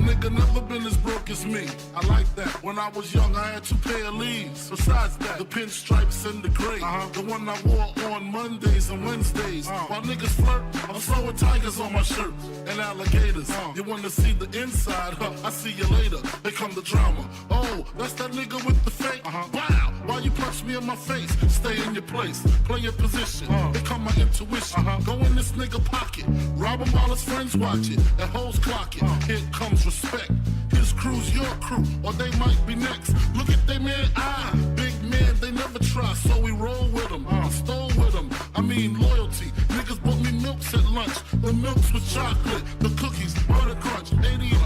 nigga never been as broke as me. I like that. When I was young, I had 2 pair of leaves. Besides that, the pinstripes and the gray. The one I wore on Mondays and Wednesdays. While niggas flirt, I'm sewing tigers on my shirt and alligators. You wanna see the inside? I see you later. Here come the drama. Oh, that's that nigga with the fake. Wow, why you punch me in my face? Stay in your place, play your position. Here come my intuition. Go in this nigga pocket, rob him while his friends watch it, and hoes clock it. Here comes respect. His crew's your crew, or they might be next. Look at they man, big man, they never try, so we roll with them. I stole with them, I mean loyalty. Niggas bought me milks at lunch. The milks with chocolate, the cookies, butter crunch, 88.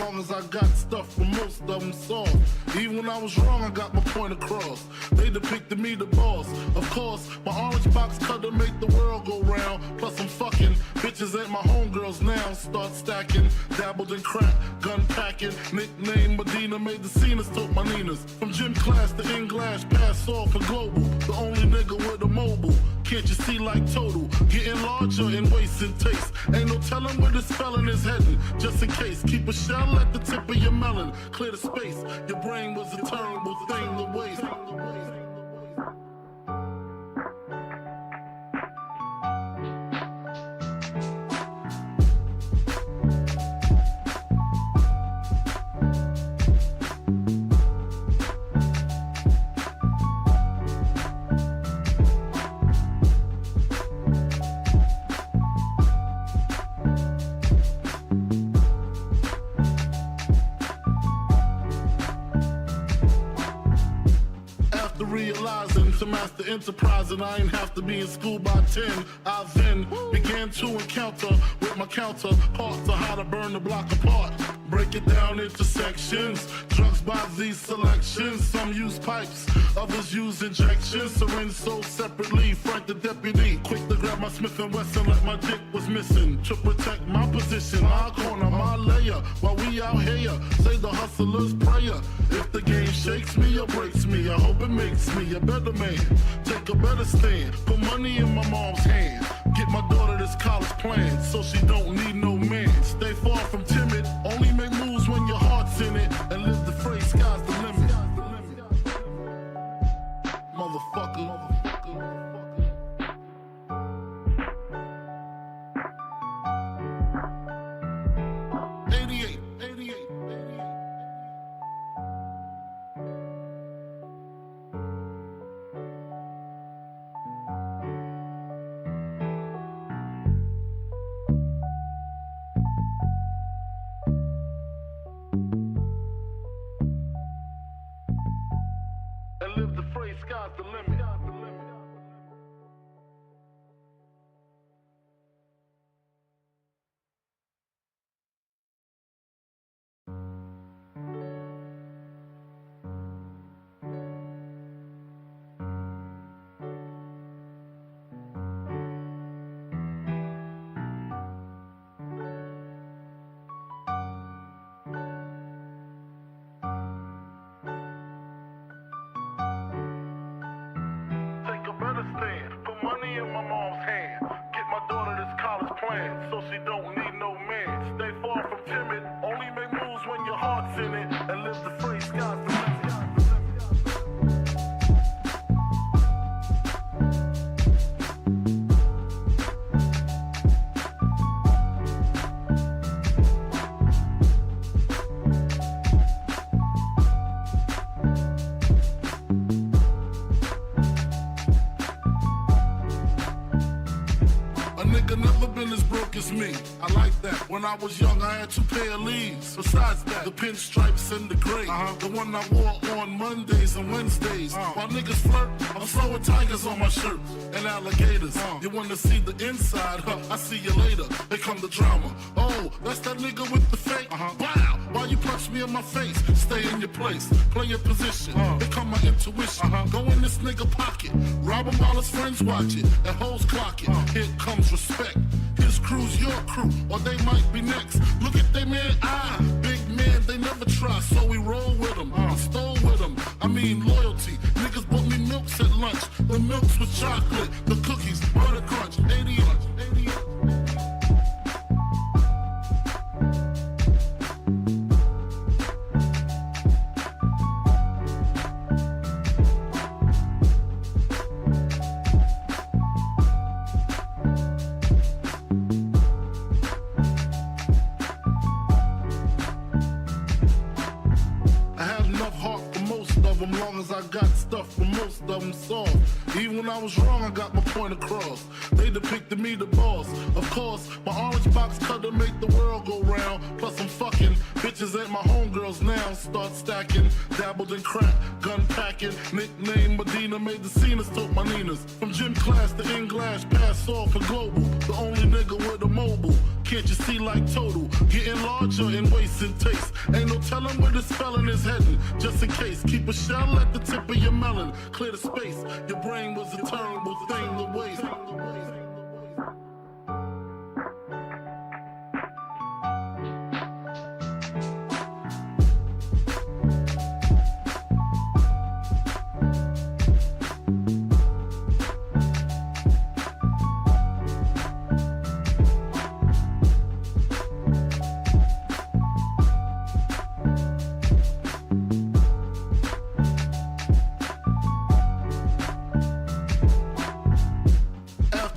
Long as I got stuff for most of them soft. Even when I was wrong, I got my point across. They depicted me the boss. Of course, my orange box cutter make the world go round. Plus I'm fucking bitches ain't my homegirls now. Start stacking, dabbled in crack, gun packing. Nickname Medina, made the scenes, took my Ninas. From gym class to English, pass off for global. The only nigga with a mobile. Can't you see like total? Getting larger in waist and taste. Ain't no telling where this felon is heading. Just in case, keep a shell at the tip of your melon. Clear the space. Your brain was a terrible thing to waste. Realizing to master enterprise and I ain't have to be in school by 10. I then began to encounter with my counterparts on how to burn the block apart. Break it down into sections. Drugs by these selections. Some use pipes, others use injections. Syringe sold separately. Frank the deputy, quick to grab my Smith & Wesson like my dick was missing. To protect my position, my corner, my layer. While we out here, say the hustler's prayer. If the game shakes me or breaks me, I hope it makes me a better man. Take a better stand, put money in my mom's hand. Get my daughter this college plan, so she don't need no man. Stay far from timid, only make moves when your heart's in it. And live the phrase, sky's the limit. Motherfucker. 88. And live the phrase, sky's the limit. Put money in my mom's hand. Get my daughter this college plan, so she don't need no man. Stay far from timid, only make moves when your heart's in it. And live the phrase, sky's the limit. Never been as broke as me. I like that. When I was young, I had 2 pair of leaves. Besides that, the pinstripes and the gray. The one I wore on Mondays and Wednesdays. While niggas flirt, I'm throwing tigers on my shirt and alligators. You wanna see the inside? I see you later. Here come the drama. Oh, that's that nigga with the fake. Wow, why you punch me in my face? Stay in your place, play your position. Here come my intuition. Go in this nigga pocket, rob him while his friends watch it, and hoes clock it. Here comes respect. His crew's your crew, or they might be next. Look at they man, big man, they never try, so we roll with them. I stole with them, I mean loyalty. Niggas bought me milks at lunch. The milks with chocolate, the cookies, butter crunch, 80 long as I got stuff for most of them soft. Even when I was wrong, I got my point across. They depicted me the boss. Of course, my orange box cutter make the world go round. Plus I'm fucking bitches ain't my homegirls now. Start stacking, dabbled in crack, gun packing. Nickname Medina, made the scenes, took my Ninas. From gym class to English, pass off for global. The only nigga with a mobile. Can't you see like total? Getting larger in waist and taste. Ain't no telling where this felon is heading. Just in case, keep a shell at the tip of your melon. Clear the space. Your brain was a terrible thing to waste.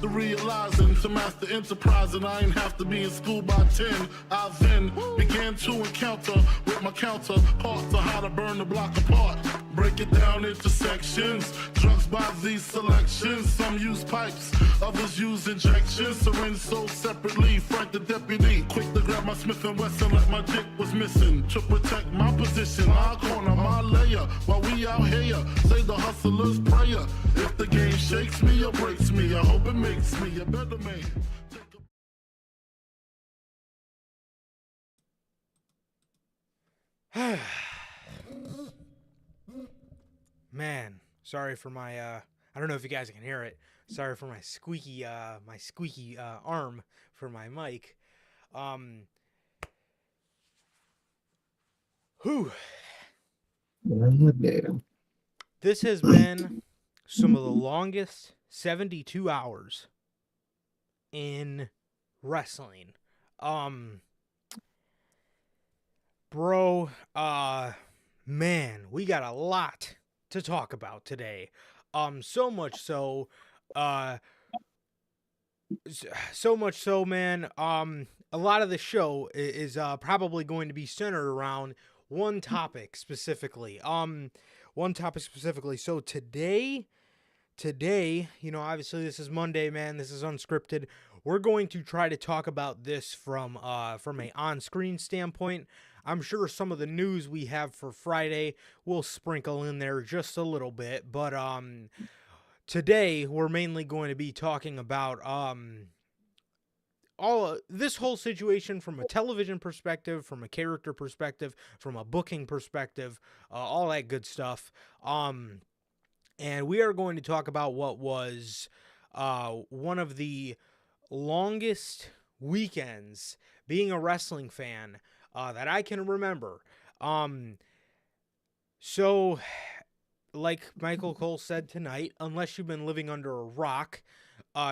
Realizing to master enterprise and I ain't have to be in school by 10. I then began to encounter with my counterparts on how to burn the block apart. Break it down into sections. Drugs by these selections. Some use pipes, others use injections. Syringe sold separately. Frank the deputy, quick to grab my Smith & Wesson like my dick was missing. To protect my position, my corner, my layer. While we out here, say the hustler's prayer. If the game shakes me or breaks me, I hope it makes me a better man. Man, sorry for my I don't know if you guys can hear it. Sorry for my squeaky arm for my mic. Whew. This has been some of the longest 72 hours in wrestling. Bro, man, we got a lot to talk about today. So much so, man, a lot of the show is probably going to be centered around one topic specifically. So today, you know, obviously this is Monday, man. This is Unscripted. We're going to try to talk about this from a on-screen standpoint. I'm sure some of the news we have for Friday will sprinkle in there just a little bit, but today we're mainly going to be talking about this whole situation from a television perspective, from a character perspective, from a booking perspective, all that good stuff. And we are going to talk about what was one of the longest weekends being a wrestling fan that I can remember. So, like Michael Cole said tonight, unless you've been living under a rock,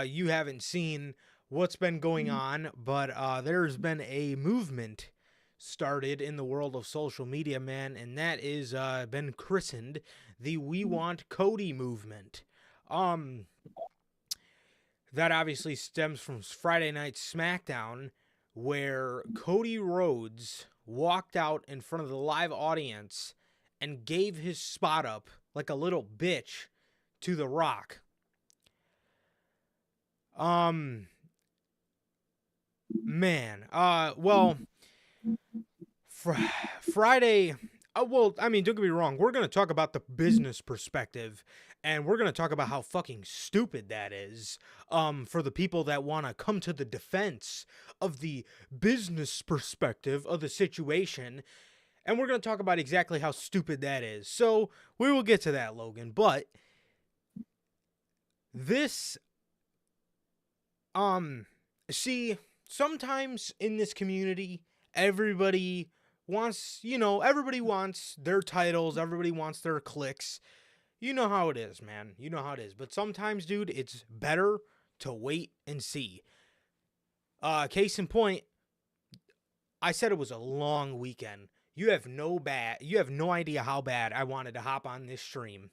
you haven't seen what's been going on, but there's been a movement started in the world of social media, man, and that is been christened the We Want Cody movement. That obviously stems from Friday Night SmackDown, where Cody Rhodes walked out in front of the live audience and gave his spot up like a little bitch to The Rock. Man, well, fr- Friday. Well, I mean, don't get me wrong. We're gonna talk about the business perspective, and we're gonna talk about how fucking stupid that is. For the people that want to come to the defense of the business perspective of the situation, and we're gonna talk about exactly how stupid that is. So we will get to that, Logan. But this, um, see, sometimes in this community, everybody everybody wants their titles, everybody wants their clicks. You know how it is, man. You know how it is. But sometimes, dude, it's better to wait and see. Case in point, I said it was a long weekend. You have no idea how bad I wanted to hop on this stream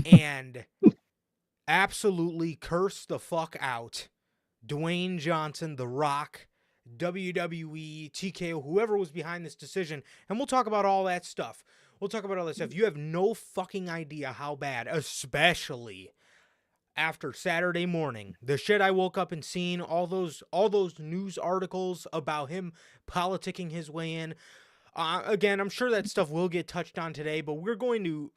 and absolutely curse the fuck out Dwayne Johnson, The Rock, WWE, TKO, whoever was behind this decision, and we'll talk about all that stuff. We'll talk about all that stuff. You have no fucking idea how bad, especially after Saturday morning, the shit I woke up and seen, all those news articles about him politicking his way in. Again, I'm sure that stuff will get touched on today, but we're going to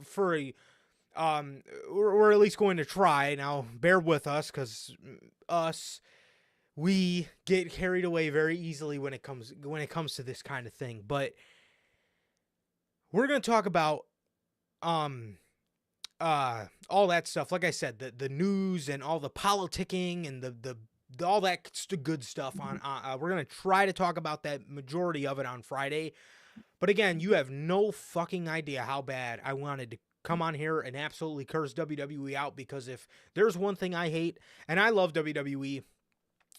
we're at least going to try. Now, bear with us, because we get carried away very easily when it comes to this kind of thing. But we're going to talk about all that stuff. Like I said, the news and all the politicking and the all that good stuff on we're going to try to talk about that majority of it on Friday. But again, you have no fucking idea how bad I wanted to come on here and absolutely curse WWE out, because if there's one thing I hate, and I love WWE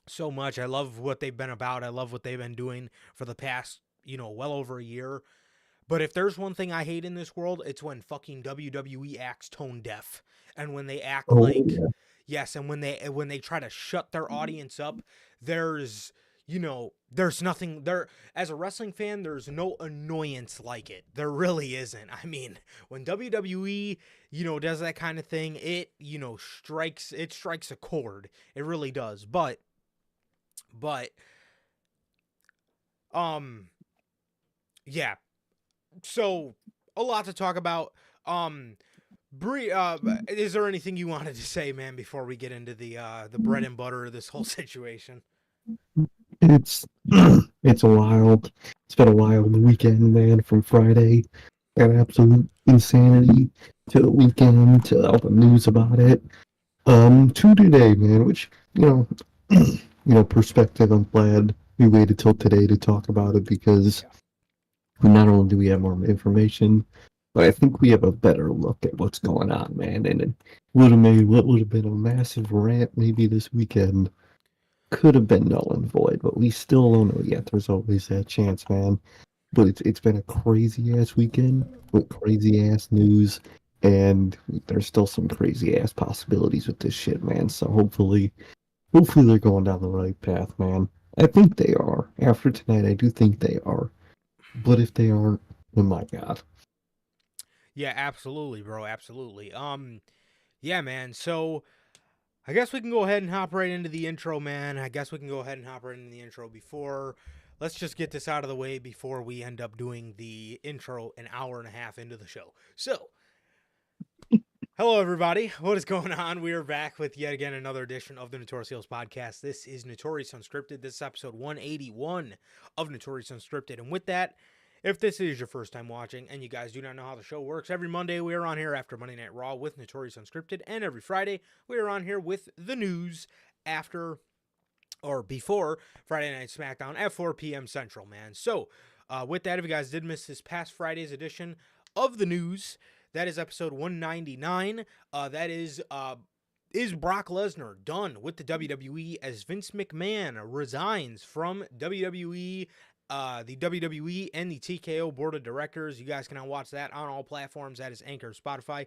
so much. I love what they've been about. I love what they've been doing for the past, well over a year. But if there's one thing I hate in this world, it's when fucking WWE acts tone deaf, and when they act Oh, like, yeah. yes, and when they try to shut their audience up, there's there's nothing there. As a wrestling fan, there's no annoyance like it. There really isn't. I mean, when WWE, does that kind of thing, it, strikes a chord. It really does. But um yeah, so a lot to talk about. Bree, is there anything you wanted to say, man, before we get into the bread and butter of this whole situation? It's it's a wild. It's been a wild weekend, man. From Friday, an absolute insanity, to the weekend, to all the news about it. To today, man. Which perspective. I'm glad we waited till today to talk about it, because Yeah. not only do we have more information, but I think we have a better look at what's going on, man. And it would have made what would have been a massive rant maybe this weekend could have been null and void, but we still don't know yet. There's always that chance, man. But it's been a crazy ass weekend with crazy ass news, and there's still some crazy ass possibilities with this shit, man. So hopefully they're going down the right path, man. I think they are. After tonight, I do think they are. But if they aren't, oh my god. Yeah, absolutely, bro. Absolutely. Yeah, man. So I guess we can go ahead and hop right into the intro, man. I guess we can go ahead and hop right into the intro before. Let's just get this out of the way before we end up doing the intro an hour and a half into the show. So, hello, everybody. What is going on? We are back with yet again another edition of the Notorious podcast. This is Notorious Unscripted. This is episode 181 of Notorious Unscripted. And with that, if this is your first time watching and you guys do not know how the show works, every Monday we are on here after Monday Night Raw with Notorious Unscripted, and every Friday we are on here with the news after or before Friday Night SmackDown at 4 p.m. Central, man. So, with that, if you guys did miss this past Friday's edition of the news, that is episode 199. That is Brock Lesnar done with the WWE as Vince McMahon resigns from WWE, the WWE and the TKO board of directors? You guys can now watch that on all platforms. That is Anchor, Spotify,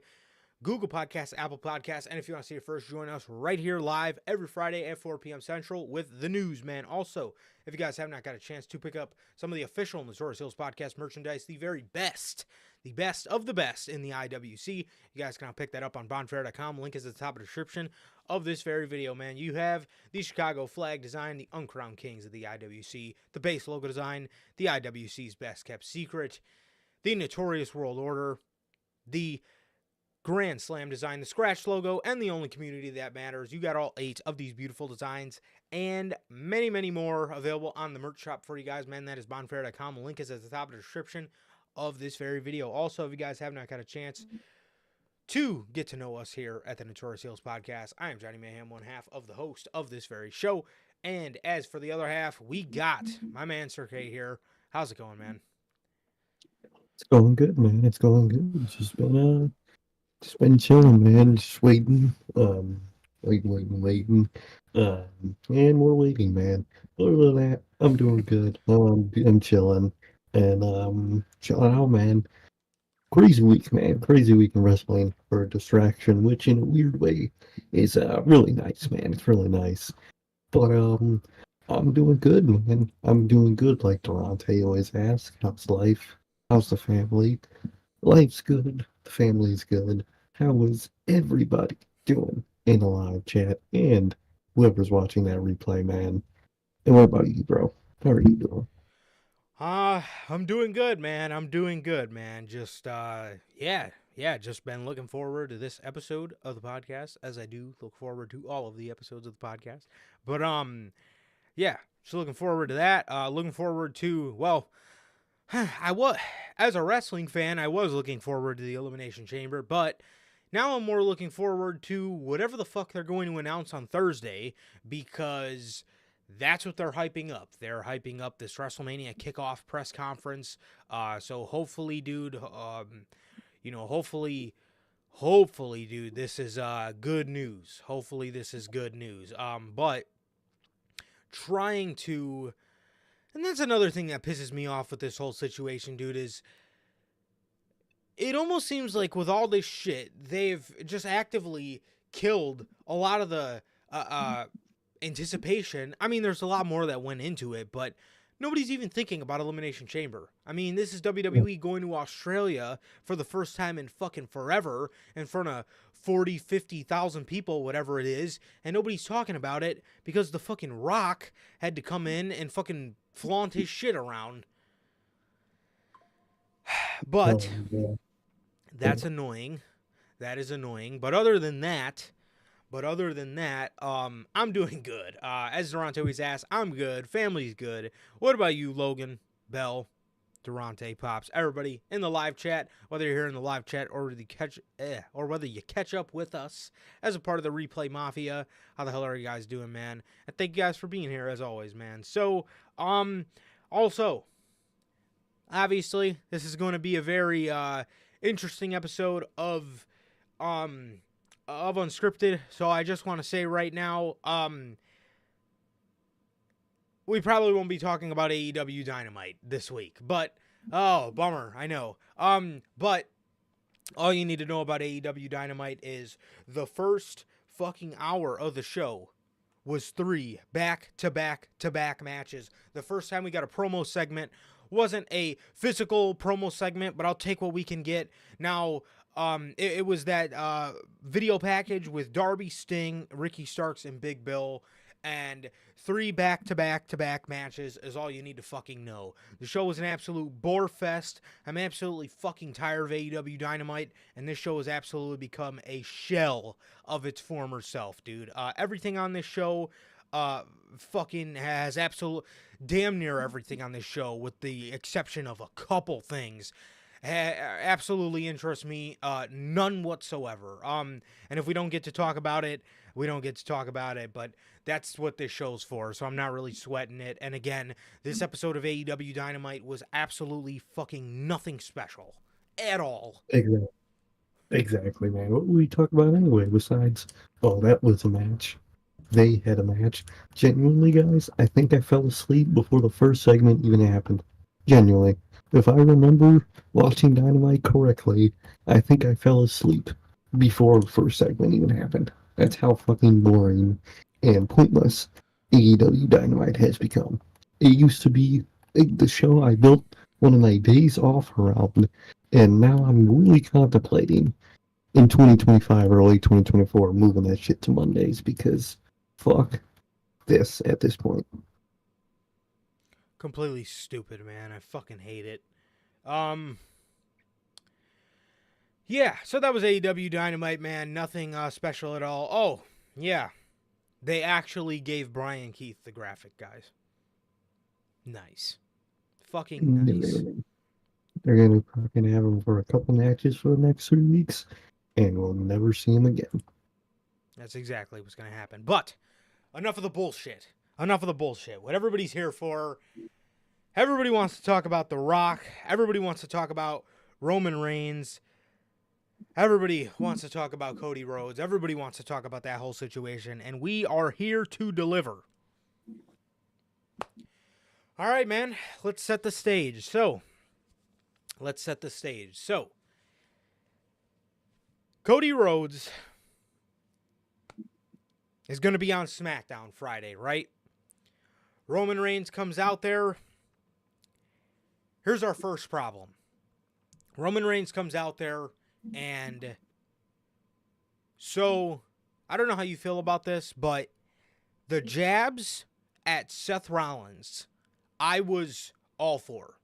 Google Podcasts, Apple Podcasts, and if you want to see it first, join us right here live every Friday at 4 p.m. Central with the news, man. Also, if you guys have not got a chance to pick up some of the official Notorious Hills podcast merchandise, the very best the best of the best in the IWC. You guys can now pick that up on bonfire.com. Link is at the top of the description of this very video, man. You have the Chicago flag design, the Uncrowned Kings of the IWC, the base logo design, the IWC's best kept secret, the Notorious World Order, the Grand Slam design, the scratch logo, and the only community that matters. You got all 8 of these beautiful designs and many, many more available on the merch shop for you guys, man. That is bonfire.com. The link is at the top of the description of this very video. Also, if you guys have not got a chance to get to know us here at the Notorious Heels Podcast, I am Johnny Mayhem, one half of the host of this very show. And as for the other half, we got my man Sir K here. How's it going, man? It's going good, man. It's going good. It's just been chilling, man. Just waiting. Waiting. And we're waiting, man. Other than that, I'm doing good. I'm chilling. And chilling out, man. Crazy week, man. Crazy week in wrestling for a distraction, which in a weird way is really nice, man. It's really nice. But I'm doing good, man. I'm doing good, like Durante always asks. How's life? How's the family? Life's good. The family's good. How is everybody doing in the live chat? And whoever's watching that replay, man. And what about you, bro? How are you doing? I'm doing good, man. Just, just been looking forward to this episode of the podcast, as I do look forward to all of the episodes of the podcast. But, just looking forward to that. Looking forward to, well, as a wrestling fan, I was looking forward to the Elimination Chamber, but now I'm more looking forward to whatever the fuck they're going to announce on Thursday, because that's what they're hyping up. They're hyping up this WrestleMania kickoff press conference. So hopefully, dude, hopefully, dude, this is good news. Hopefully this is good news. But trying to, and that's another thing that pisses me off with this whole situation, dude, is it almost seems like with all this shit, they've just actively killed a lot of the anticipation. I mean, there's a lot more that went into it, but nobody's even thinking about Elimination Chamber. I mean, this is WWE going to Australia for the first time in fucking forever in front of 40, 50,000 people, whatever it is, and nobody's talking about it because the fucking Rock had to come in and fucking flaunt his shit around. But that's annoying. That is annoying. But other than that, I'm doing good. As Durante always asks, I'm good. Family's good. What about you, Logan, Bell, Durante, Pops, everybody in the live chat, whether you're here in the live chat or whether you catch up with us as a part of the Replay Mafia? How the hell are you guys doing, man? And thank you guys for being here as always, man. So, also, obviously, this is going to be a very interesting episode of Unscripted, so I just want to say right now, we probably won't be talking about AEW Dynamite this week, but, oh, bummer, I know, but all you need to know about AEW Dynamite is the first fucking hour of the show was 3 back-to-back-to-back matches. The first time we got a promo segment wasn't a physical promo segment, but I'll take what we can get. Now, it was that video package with Darby, Sting, Ricky Starks, and Big Bill, and 3 back-to-back-to-back matches is all you need to fucking know. The show was an absolute bore fest. I'm absolutely fucking tired of AEW Dynamite, and this show has absolutely become a shell of its former self, dude. Everything on this show fucking has damn near everything on this show, with the exception of a couple things, absolutely interests me, none whatsoever. And if we don't get to talk about it, we don't get to talk about it, but that's what this show's for, so I'm not really sweating it. And again, this episode of AEW Dynamite was absolutely fucking nothing special at all. Exactly, man. What were we talking about anyway besides, oh, that was a match. They had a match. Genuinely, guys, I think I fell asleep before the first segment even happened. Genuinely. If I remember watching Dynamite correctly, I think I fell asleep before the first segment even happened. That's how fucking boring and pointless AEW Dynamite has become. It used to be the show I built one of my days off around, And now I'm really contemplating in 2025, early 2024, moving that shit to Mondays because fuck this at this point. Completely stupid, man. I fucking hate it. Yeah, so that was AEW Dynamite, man. Nothing special at all. Oh, yeah. They actually gave Brian Keith the graphic, guys. Nice. Fucking nice. They're gonna fucking have him for a couple matches for the next 3 weeks, and we'll never see him again. That's exactly what's going to happen. But enough of the bullshit. Enough of the bullshit. What everybody's here for. Everybody wants to talk about The Rock. Everybody wants to talk about Roman Reigns. Everybody wants to talk about Cody Rhodes. Everybody wants to talk about that whole situation. And we are here to deliver. All right, man. Let's set the stage. Cody Rhodes is going to be on SmackDown Friday, right? Roman Reigns comes out there. Here's our first problem. Roman Reigns comes out there, and so I don't know how you feel about this, but the jabs at Seth Rollins, I was all for.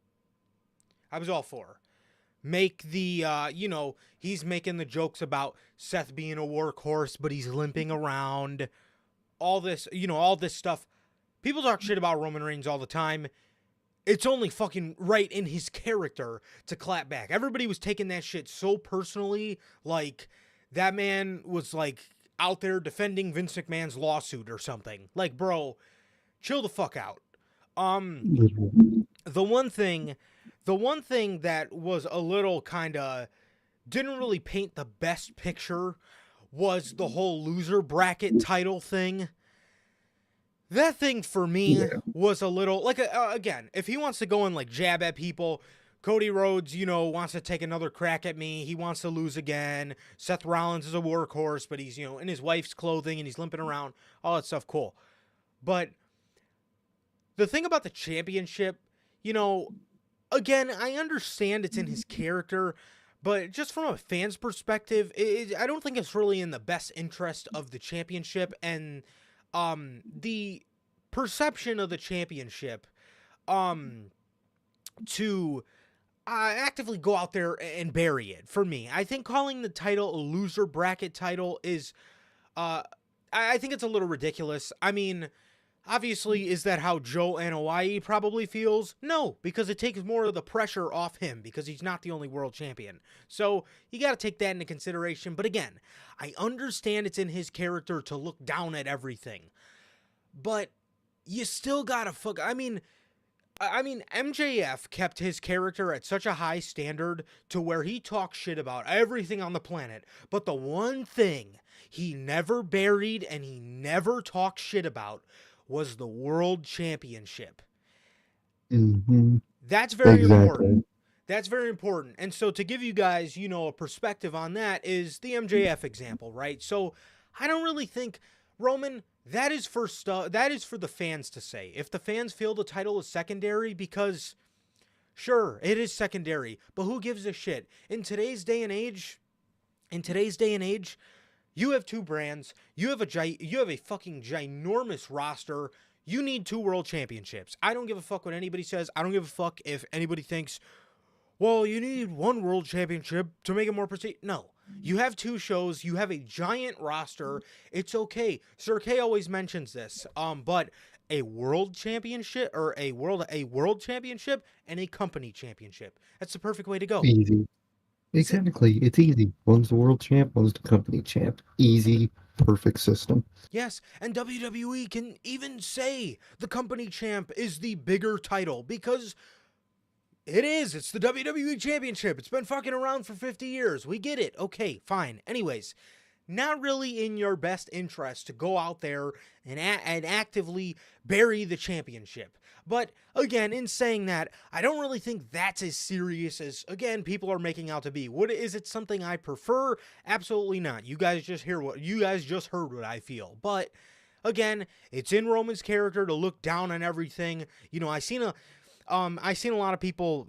Make the, he's making the jokes about Seth being a workhorse, but he's limping around. All this stuff. People talk shit about Roman Reigns all the time. It's only fucking right in his character to clap back. Everybody was taking that shit so personally, like that man was like out there defending Vince McMahon's lawsuit or something. Like, bro, chill the fuck out. The one thing that was a little kind of didn't really paint the best picture was the whole loser bracket title thing. That thing for me was a little like again, if he wants to go and like jab at people, Cody Rhodes, wants to take another crack at me. He wants to lose again. Seth Rollins is a workhorse, but he's, in his wife's clothing and he's limping around. All that stuff, cool. But the thing about the championship, again, I understand it's in his character, but just from a fan's perspective, I don't think it's really in the best interest of the championship and the perception of the championship to actively go out there and bury it. For me, I think calling the title a loser bracket title is I think it's a little ridiculous. I mean, obviously, is that how Joe Anoa'i probably feels? No, because it takes more of the pressure off him because he's not the only world champion. So you got to take that into consideration. But again, I understand it's in his character to look down at everything. But you still got to I mean, MJF kept his character at such a high standard to where he talks shit about everything on the planet. But the one thing he never buried and he never talked shit about was the world championship. Mm-hmm. That's very important. That's very important. And so to give you guys, a perspective on that is the MJF example, right? So I don't really think, Roman, that is for the fans to say. If the fans feel the title is secondary, because sure, it is secondary, but who gives a shit? In today's day and age, you have two brands. You have a fucking ginormous roster. You need 2 world championships. I don't give a fuck what anybody says. I don't give a fuck if anybody thinks, well, you need 1 world championship to make it more prestige. No. You have 2 shows. You have a giant roster. It's okay. Sir K always mentions this. But a world championship or a world championship and a company championship. That's the perfect way to go. Easy. Exactly. It's easy. One's the world champ, one's the company champ. Easy, perfect system. Yes, and WWE can even say the company champ is the bigger title because it is. It's the WWE Championship. It's been fucking around for 50 years. We get it. Okay, fine. Anyways, not really in your best interest to go out there and actively bury the championship. But again, in saying that, I don't really think that's as serious as, again, people are making out to be. Is it something I prefer? Absolutely not. You guys just heard what I feel. But again, it's in Roman's character to look down on everything. I seen I seen a lot of people,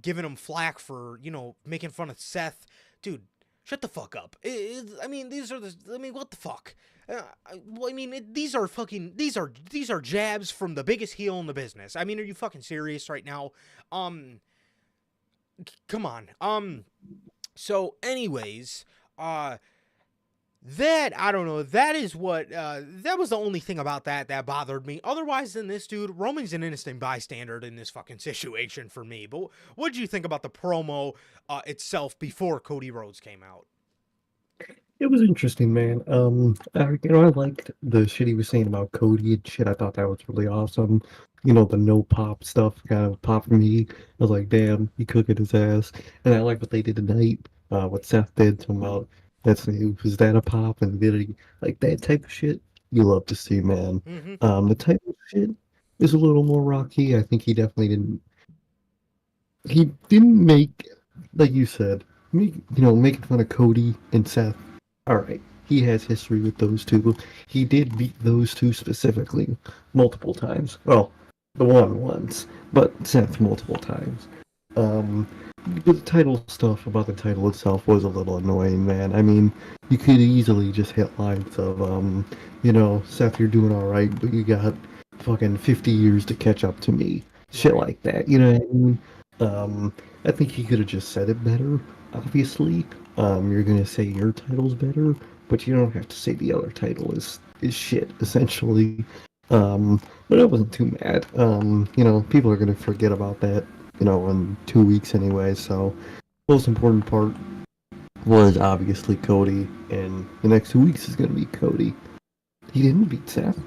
giving him flack for, making fun of Seth. Dude, shut the fuck up. I mean, what the fuck? These are jabs from the biggest heel in the business. I mean, are you fucking serious right now? Come on. So anyways, that, I don't know, that is what, that was the only thing about that bothered me. Otherwise than this, dude, Roman's an innocent bystander in this fucking situation for me. But what did you think about the promo itself before Cody Rhodes came out? It was interesting, man. I liked the shit he was saying about Cody and shit. I thought that was really awesome. The no pop stuff kind of popped for me. I was like, damn, he cooking his ass. And I like what they did tonight. What Seth did to him about was that a pop and did he like that type of shit? You love to see, man. Mm-hmm. The type of shit is a little more rocky. I think he definitely didn't. He didn't make, like you said, making fun of Cody and Seth. All right, he has history with those two. He did beat those two specifically multiple times. Well, the one once, but Seth multiple times. But the title stuff about the title itself was a little annoying, man. I mean, you could easily just hit lines of, Seth, you're doing all right, but you got fucking 50 years to catch up to me. Shit like that, you know what I mean? I think he could have just said it better, obviously. You're gonna say your title's better, but you don't have to say the other title is shit, essentially. But I wasn't too mad. People are gonna forget about that, in 2 weeks anyway, so most important part was obviously Cody, and the next 2 weeks is gonna be Cody. He didn't beat Seth.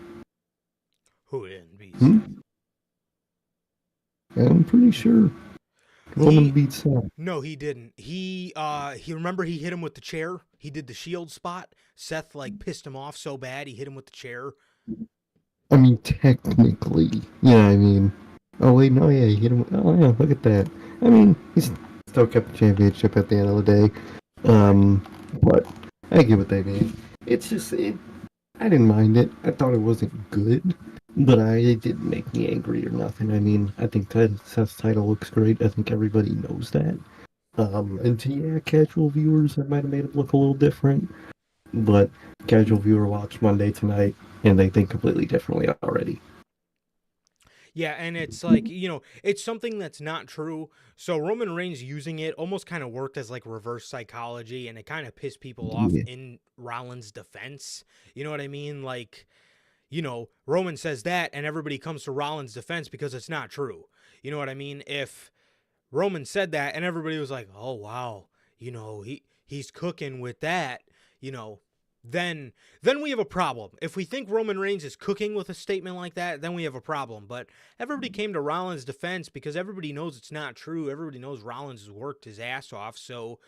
Who didn't beat Seth? I'm pretty sure. Roman beat Seth. No, he didn't. He remember he hit him with the chair. He did the shield spot. Seth pissed him off so bad he hit him with the chair. I mean, technically, yeah. I mean, oh wait, no, yeah, he hit him. Oh yeah, look at that. I mean, he's still kept the championship at the end of the day. But I get what they mean. It's just, I didn't mind it. I thought it wasn't good, but it didn't make me angry or nothing. I mean, I think Seth's title looks great. I think everybody knows that. And to casual viewers, that might have made it look a little different, but casual viewer watched Monday tonight, and they think completely differently already. Yeah, and it's it's something that's not true. So Roman Reigns using it almost kind of worked as reverse psychology, and it kind of pissed people off in Rollins' defense. You know what I mean? Roman says that, and everybody comes to Rollins' defense because it's not true. You know what I mean? If Roman said that, and everybody was like, "Oh wow, he's cooking with that," then we have a problem. If we think Roman Reigns is cooking with a statement like that, then we have a problem. But everybody came to Rollins' defense because everybody knows it's not true. Everybody knows Rollins has worked his ass off, so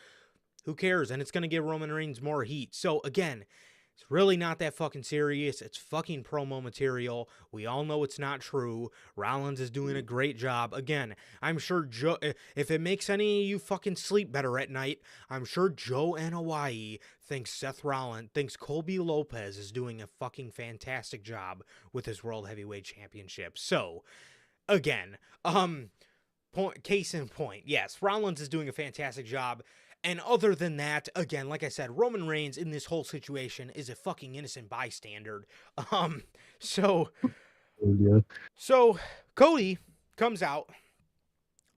who cares? And it's going to give Roman Reigns more heat. So again, it's really not that fucking serious. It's fucking promo material. We all know it's not true. Rollins is doing a great job. Again, I'm sure Joe, if it makes any of you fucking sleep better at night, I'm sure Joe and Hawaii thinks Colby Lopez is doing a fucking fantastic job with his World Heavyweight Championship. So, again, case in point, yes, Rollins is doing a fantastic job. And other than that, again, like I said, Roman Reigns in this whole situation is a fucking innocent bystander. So Cody comes out,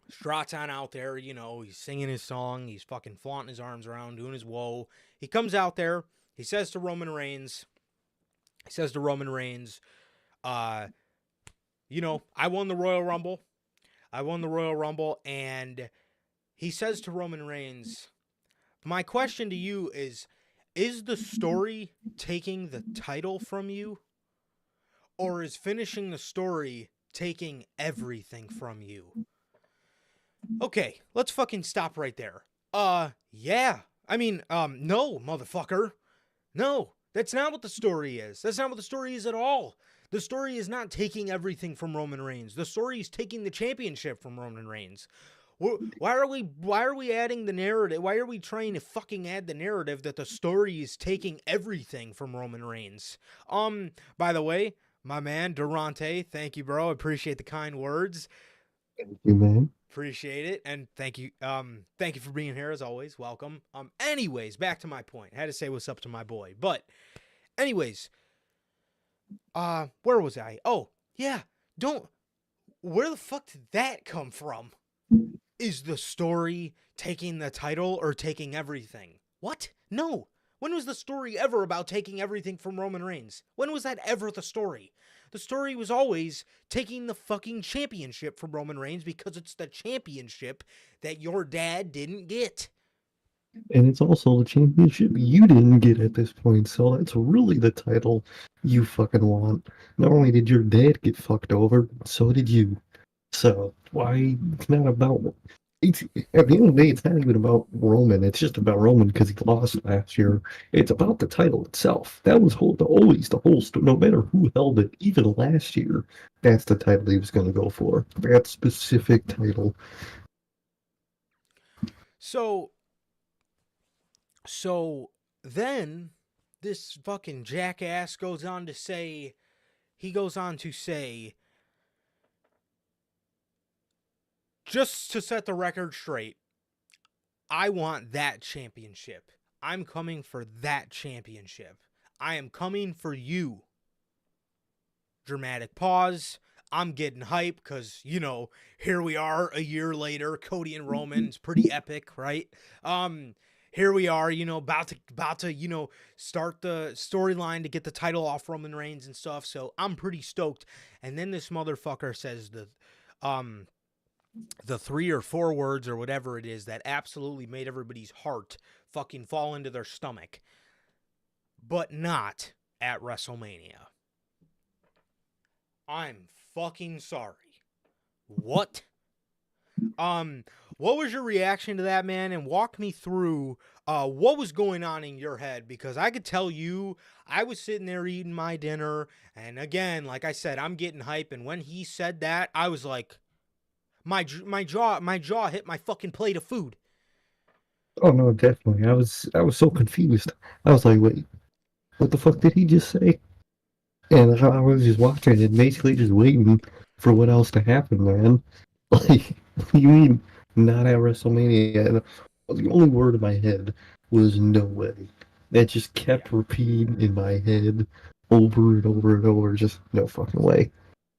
struts on out there, he's singing his song, he's fucking flaunting his arms around, doing his whoa. He comes out there, he says to Roman Reigns, I won the Royal Rumble. And he says to Roman Reigns, my question to you is the story taking the title from you? Or is finishing the story taking everything from you? Okay, let's fucking stop right there. Yeah. I mean, no, motherfucker. No, that's not what the story is. That's not what the story is at all. The story is not taking everything from Roman Reigns. The story is taking the championship from Roman Reigns. Why are we adding the narrative? Why are we trying to fucking add the narrative that the story is taking everything from Roman Reigns? By the way, my man, Durante, thank you, bro. I appreciate the kind words. Thank you, man. Appreciate it, and thank you for being here as always. Welcome. Anyways, back to my point. I had to say what's up to my boy. But anyways, where was I? Oh, yeah. Don't Where the fuck did that come from? Is the story taking the title or taking everything? What? No. When was the story ever about taking everything from Roman Reigns? When was that ever the story? The story was always taking the fucking championship from Roman Reigns because it's the championship that your dad didn't get. And it's also the championship you didn't get at this point, so that's really the title you fucking want. Not only did your dad get fucked over, so did you. So why it's not about it's at the end of the day it's not even about Roman. It's just about Roman because he lost last year. It's about the title itself. That was always the whole story. No matter who held it, even last year, that's the title he was going to go for. That specific title. So then this fucking jackass goes on to say just to set the record straight, I want that championship. I'm coming for that championship. I am coming for you. Dramatic pause. I'm getting hype because, here we are a year later. Cody and Roman. It's pretty epic, right? Here we are, about to, start the storyline to get the title off Roman Reigns and stuff. So I'm pretty stoked. And then this motherfucker says the 3 or 4 words or whatever it is that absolutely made everybody's heart fucking fall into their stomach. But not at WrestleMania. I'm fucking sorry. What? What was your reaction to that, man? And walk me through what was going on in your head, because I could tell you I was sitting there eating my dinner, and again, like I said, I'm getting hype, and when he said that, I was like, my jaw hit my fucking plate of food. Oh no, definitely. I was so confused. I was like, wait, what the fuck did he just say? And I was just watching it, basically just waiting for what else to happen, man. Like, what do you mean not at WrestleMania? And the only word in my head was no way. That just kept repeating in my head over and over and over. Just no fucking way.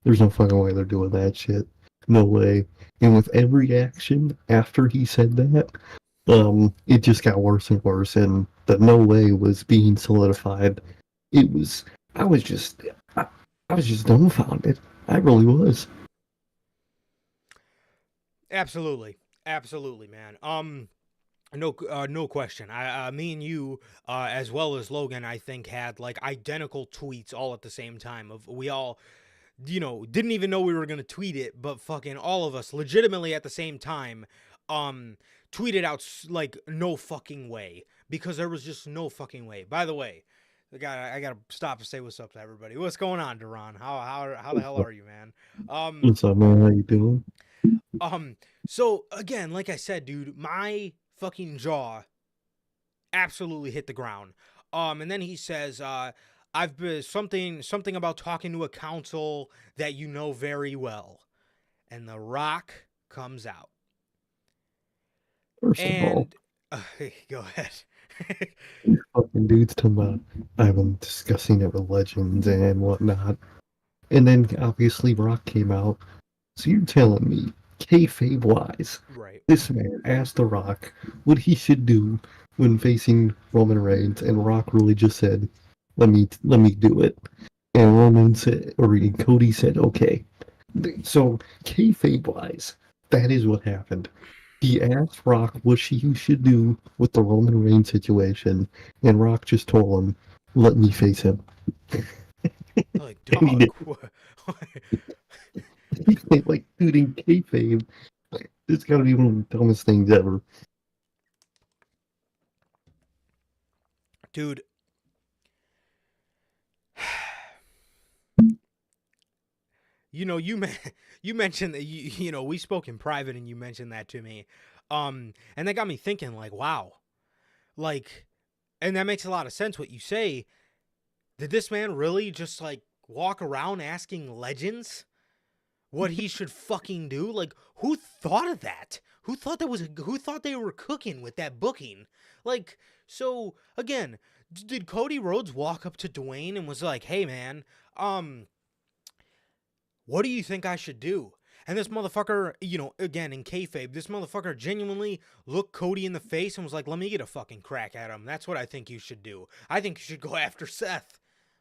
There's no fucking way they're doing that shit. No way. And with every action after he said that, it just got worse and worse, and the no way was being solidified. It was I was just I was just dumbfounded. I really was. Absolutely, man. No question. Me and you, as well as Logan, I think had like identical tweets all at the same time. Of we all, didn't even know we were gonna tweet it, but fucking all of us, legitimately at the same time, tweeted out like no fucking way, because there was just no fucking way. By the way, I gotta stop and say what's up to everybody. What's going on, Duran? How the hell are you, man? What's up, man? How you doing? So again, like I said, dude, my fucking jaw absolutely hit the ground. And then he says, I've been something about talking to a council that you know very well. And The Rock comes out. First of all, And go ahead. these fucking dudes talking about I've been discussing it with legends and whatnot. And then obviously Rock came out. So you're telling me, kayfabe wise, Right. this man asked The Rock what he should do when facing Roman Reigns, and Rock really just said, "Let me do it." And Roman said, or Cody said, "Okay." So kayfabe wise, that is what happened. He asked Rock what he should do with the Roman Reigns situation, and Rock just told him, "Let me face him." Like, And he dog. did. Like, dude, in kayfabe, it's gotta be one of the dumbest things ever. Dude. You mentioned that we spoke in private, and you mentioned that to me. And that got me thinking, like, wow. Like, and that makes a lot of sense what you say. Did this man really just like walk around asking legends what he should fucking do. Like, who thought of that? Who thought they were cooking with that booking? Like, so again, did Cody Rhodes walk up to Dwayne and was like, "Hey man, what do you think I should do?" And this motherfucker, again, in kayfabe, this motherfucker genuinely looked Cody in the face and was like, "Let me get a fucking crack at him. That's what I think you should do. I think you should go after Seth."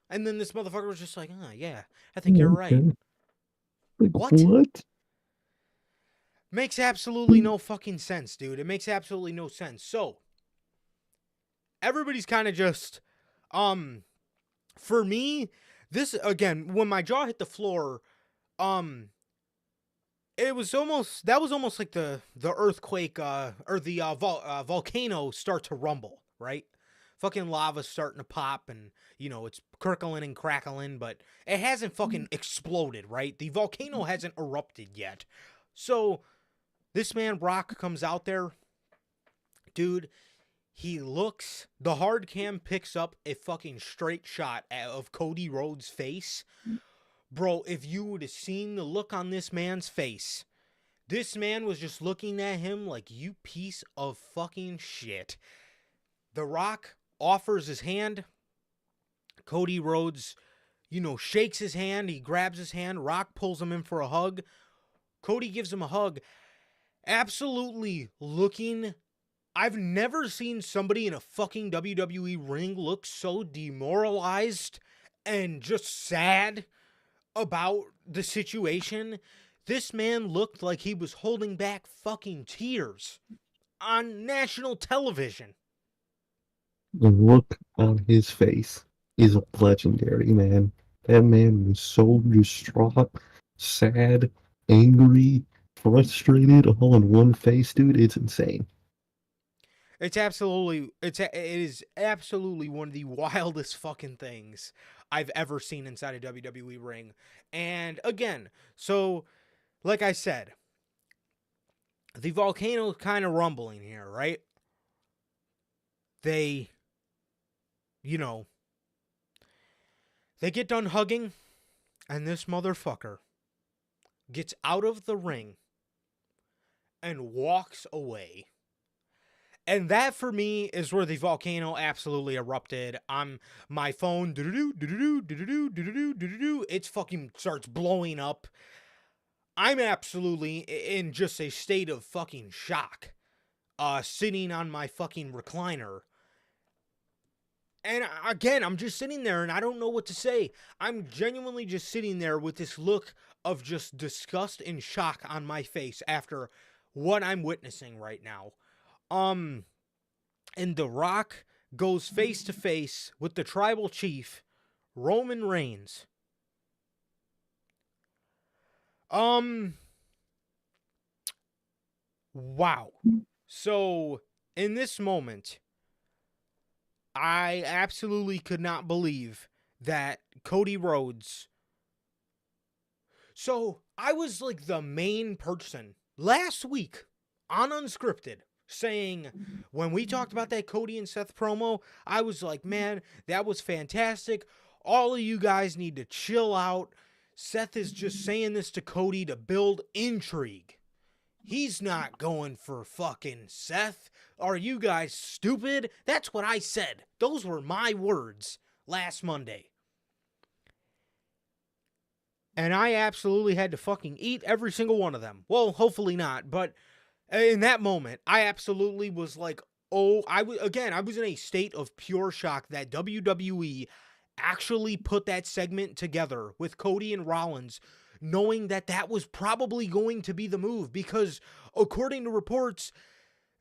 And then this motherfucker was just like, "Oh, yeah, I think you're right." Okay. Like, What? what? Makes absolutely no fucking sense, dude. It makes absolutely no sense. So, everybody's kind of just, for me, this, again, when my jaw hit the floor, um, that was almost like the earthquake, or the volcano start to rumble, right? Fucking lava's starting to pop and, it's crackling and crackling, but it hasn't fucking exploded, right? The volcano hasn't erupted yet. So, this man Rock comes out there, dude. The hard cam picks up a fucking straight shot of Cody Rhodes' face. Bro, if you would have seen the look on this man's face, this man was just looking at him like, "You piece of fucking shit." The Rock offers his hand. Cody Rhodes, shakes his hand. He grabs his hand. Rock pulls him in for a hug. Cody gives him a hug. Absolutely looking. I've never seen somebody in a fucking WWE ring look so demoralized and just sad about the situation. This man looked like he was holding back fucking tears on national television. The look on his face is legendary, man. That man was so distraught, sad, angry, frustrated, all in one face, dude. It's insane. It is absolutely one of the wildest fucking things I've ever seen inside a WWE ring. And again, so like I said, the volcano kind of rumbling here, right? They, they get done hugging, and this motherfucker gets out of the ring and walks away. And that for me is where the volcano absolutely erupted. My phone, it fucking starts blowing up. I'm absolutely in just a state of fucking shock. Sitting on my fucking recliner. And again, I'm just sitting there and I don't know what to say. I'm genuinely just sitting there with this look of just disgust and shock on my face after what I'm witnessing right now. And The Rock goes face to face with the tribal chief, Roman Reigns. Wow. So, in this moment, I absolutely could not believe that Cody Rhodes. So, I was like the main person last week on Unscripted saying, when we talked about that Cody and Seth promo, I was like, man, that was fantastic. All of you guys need to chill out. Seth is just saying this to Cody to build intrigue. He's not going for fucking Seth. Are you guys stupid? That's what I said. Those were my words last Monday. And I absolutely had to fucking eat every single one of them. Well, hopefully not, but in that moment, I absolutely was like, I was in a state of pure shock that WWE actually put that segment together with Cody and Rollins, knowing that that was probably going to be the move, because according to reports,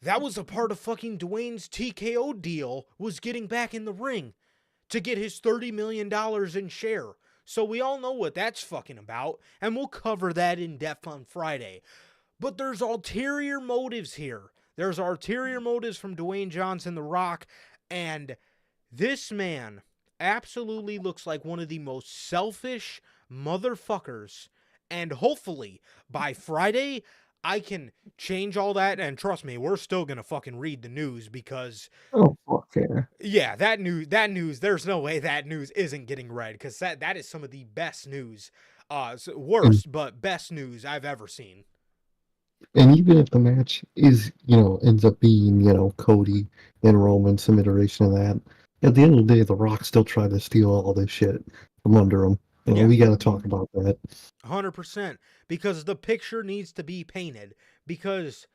that was a part of fucking Dwayne's TKO deal, was getting back in the ring to get his $30 million in share. So we all know what that's fucking about, and we'll cover that in depth on Friday. But there's ulterior motives here. There's ulterior motives from Dwayne Johnson, The Rock, and this man absolutely looks like one of the most selfish motherfuckers. And hopefully, by Friday, I can change all that. And trust me, we're still going to fucking read the news because... Oh, fuck yeah. Yeah, that news, there's no way that news isn't getting read, because that is some of the best news And Worst, but best news I've ever seen. and even if the match is, ends up being, Cody and Roman, some iteration of that, at the end of the day, The Rock still tried to steal all this shit from under him. Yeah, We got to talk about that. 100%. Because the picture needs to be painted. Because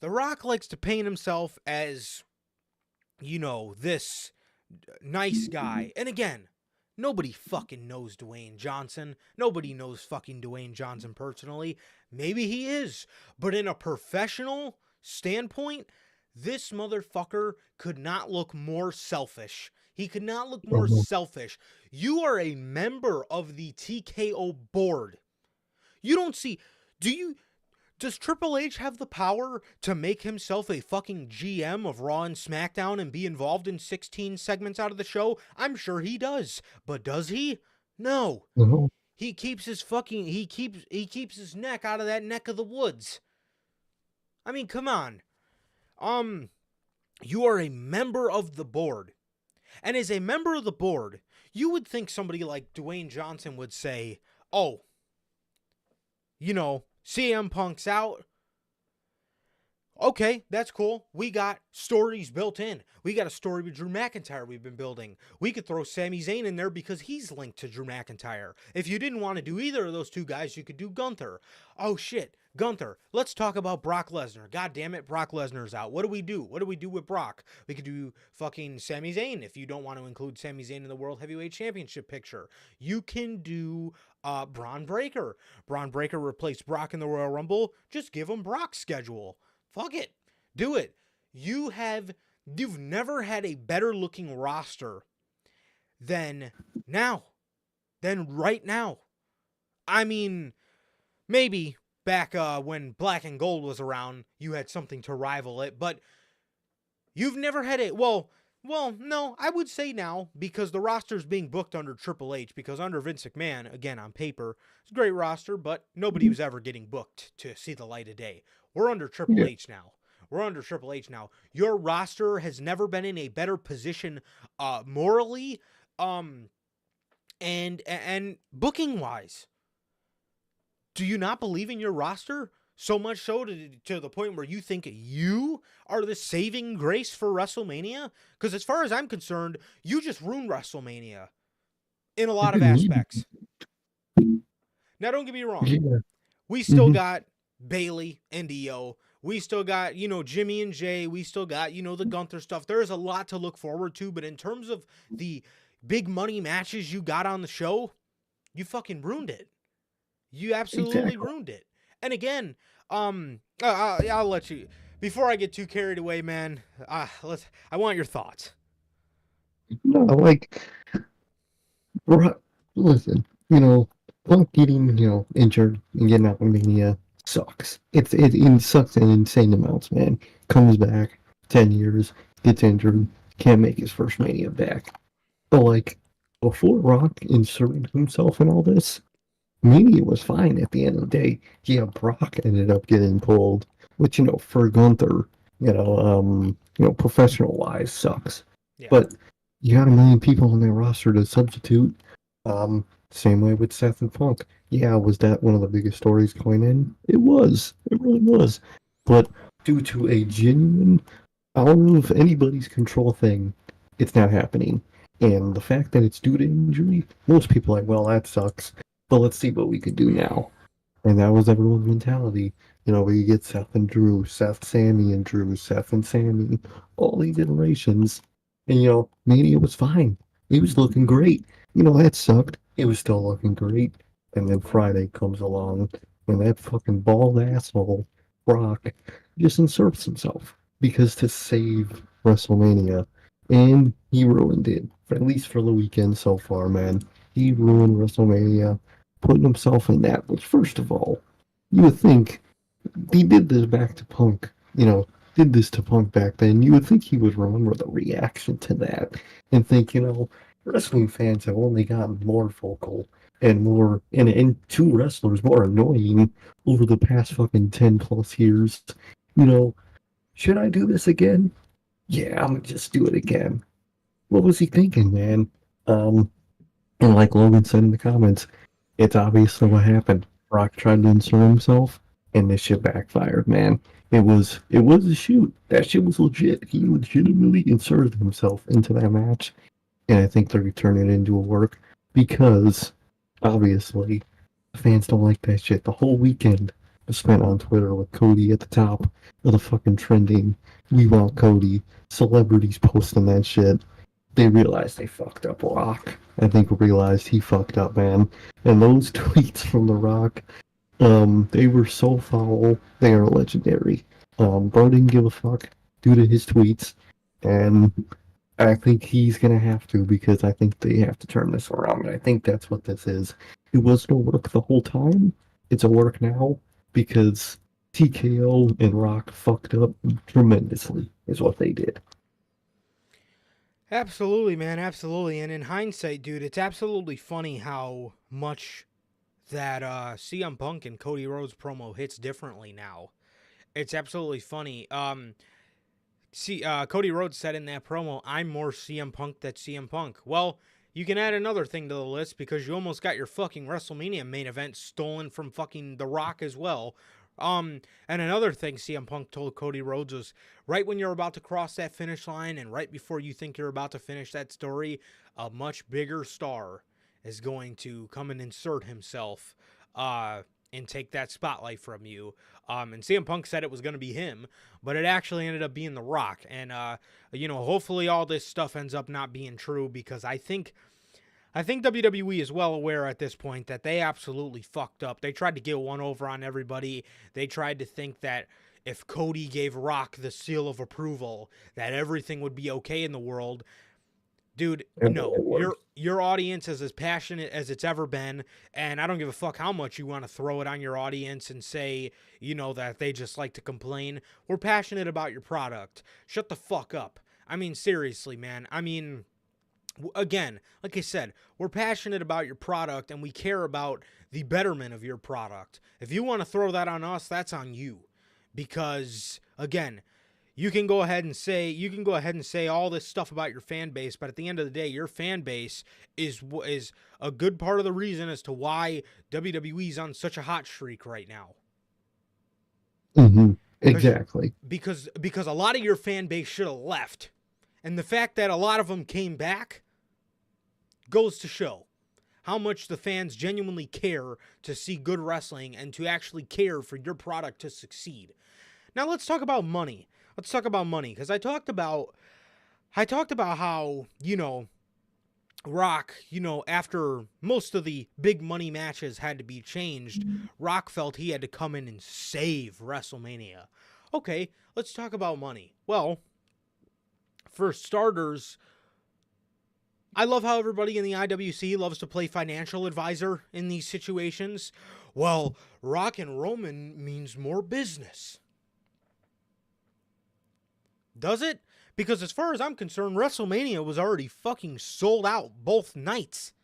The Rock likes to paint himself as, this nice guy. And again, nobody fucking knows Dwayne Johnson. Nobody knows fucking Dwayne Johnson personally. Maybe he is. But in a professional standpoint, this motherfucker could not look more selfish. He could not look more Mhm. selfish. You are a member of the TKO board. You don't see. Do you. Does Triple H have the power to make himself a fucking GM of Raw and SmackDown and be involved in 16 segments out of the show? I'm sure he does. But does he? No. Mhm. He keeps his fucking he keeps his neck out of that neck of the woods. I mean, come on. You are a member of the board. And as a member of the board, you would think somebody like Dwayne Johnson would say, "Oh, CM Punk's out. Okay, that's cool. We got stories built in. We got a story with Drew McIntyre we've been building. We could throw Sami Zayn in there because he's linked to Drew McIntyre. If you didn't want to do either of those two guys, you could do Gunther. Oh shit, Gunther. Let's talk about Brock Lesnar. God damn it, Brock Lesnar's out. What do we do? What do we do with Brock? We could do fucking Sami Zayn if you don't want to include Sami Zayn in the World Heavyweight Championship picture. You can do Braun Breaker. Braun Breaker replaced Brock in the Royal Rumble. Just give him Brock's schedule. Fuck it. Do it. You've never had a better looking roster than now. Than right now. I mean, maybe back when Black and Gold was around, you had something to rival it, but you've never had it. Well, no, I would say now, because the roster's being booked under Triple H, because under Vince McMahon, again, on paper, it's a great roster, but nobody was ever getting booked to see the light of day. We're under Triple Yeah. H now. Your roster has never been in a better position morally and booking wise. Do you not believe in your roster? So much so to the point where you think you are the saving grace for WrestleMania? Because as far as I'm concerned, you just ruined WrestleMania in a lot of Didn't need- aspects. Now, don't get me wrong. Yeah. We still Mhm. got Bailey and Io. We still got, Jimmy and Jay. We still got, the Gunther stuff. There is a lot to look forward to. But in terms of the big money matches you got on the show, you fucking ruined it. You absolutely Exactly. ruined it. And again, I'll let you. Before I get too carried away, man, I want your thoughts. No, listen, Punk getting, injured and getting out of Mania sucks. It sucks in insane amounts, man. Comes back 10 years, gets injured, can't make his first Mania back. But before Rock inserted himself in all this, Mania was fine at the end of the day. Yeah, Brock ended up getting pulled, which, for Gunther, professional wise sucks. Yeah. But you got a million people on their roster to substitute. Same way with Seth and Punk. Yeah, was that one of the biggest stories going in? It was. It really was. But due to a genuine, out of anybody's control thing, it's not happening. And the fact that it's due to injury, most people are like, well, that sucks. But let's see what we can do now. And that was everyone's mentality. We get Seth and Drew, Seth, Sammy, and Drew, Seth and Sammy, all these iterations. And, Mania was fine. He was looking great. That sucked. It was still looking great. And then Friday comes along, and that fucking bald asshole, Brock, just inserts himself. Because to save WrestleMania, and he ruined it, at least for the weekend so far, man. He ruined WrestleMania, putting himself in that. Which, first of all, you would think he did this back to Punk, did this to Punk back then. You would think he would remember the reaction to that and think, wrestling fans have only gotten more vocal and more, and two wrestlers more annoying over the past fucking 10 plus years. Should I do this again? Yeah, I'm gonna just do it again. What was he thinking, man? And like Logan said in the comments, It's obviously what happened. Rock tried to insert himself, and this shit backfired, man. It was a shoot. That shit was legit. He legitimately inserted himself into that match, and I think they're turning it into a work because obviously the fans don't like that shit. The whole weekend was spent on Twitter with Cody at the top of the fucking trending. We want Cody. Celebrities posting that shit. They realized they fucked up Rock. I think realized he fucked up, man. And those tweets from The Rock, they were so foul. They are legendary. Bro didn't give a fuck due to his tweets, and I think he's gonna have to because I think they have to turn this around. And I think that's what this is. It wasn't a work the whole time. It's a work now because TKO and Rock fucked up tremendously. Is what they did. Absolutely, man, absolutely. And in hindsight, dude, it's absolutely funny how much that CM Punk and Cody Rhodes promo hits differently now. It's absolutely funny. Cody Rhodes said in that promo, "I'm more CM Punk than CM Punk." Well, you can add another thing to the list because you almost got your fucking WrestleMania main event stolen from fucking The Rock as well. And another thing CM Punk told Cody Rhodes was right when you're about to cross that finish line and right before you think you're about to finish that story, a much bigger star is going to come and insert himself and take that spotlight from you. And CM Punk said it was going to be him, but it actually ended up being The Rock. And, hopefully all this stuff ends up not being true because I think WWE is well aware at this point that they absolutely fucked up. They tried to get one over on everybody. They tried to think that if Cody gave Rock the seal of approval, that everything would be okay in the world. Dude, no. Your audience is as passionate as it's ever been, and I don't give a fuck how much you want to throw it on your audience and say, that they just like to complain. We're passionate about your product. Shut the fuck up. I mean, seriously, man. I mean, again, like I said, we're passionate about your product and we care about the betterment of your product. If you want to throw that on us, that's on you. Because again, you can go ahead and say all this stuff about your fan base, but at the end of the day, your fan base is a good part of the reason as to why WWE's on such a hot streak right now. Mm-hmm. Exactly. Because a lot of your fan base should have left. And the fact that a lot of them came back goes to show how much the fans genuinely care to see good wrestling and to actually care for your product to succeed. Now let's talk about money. Because I talked about how, Rock, after most of the big money matches had to be changed, Rock felt he had to come in and save WrestleMania. Okay, let's talk about money. Well, for starters, I love how everybody in the IWC loves to play financial advisor in these situations. Well, Rock and Roman means more business. Does it? Because as far as I'm concerned, WrestleMania was already fucking sold out both nights.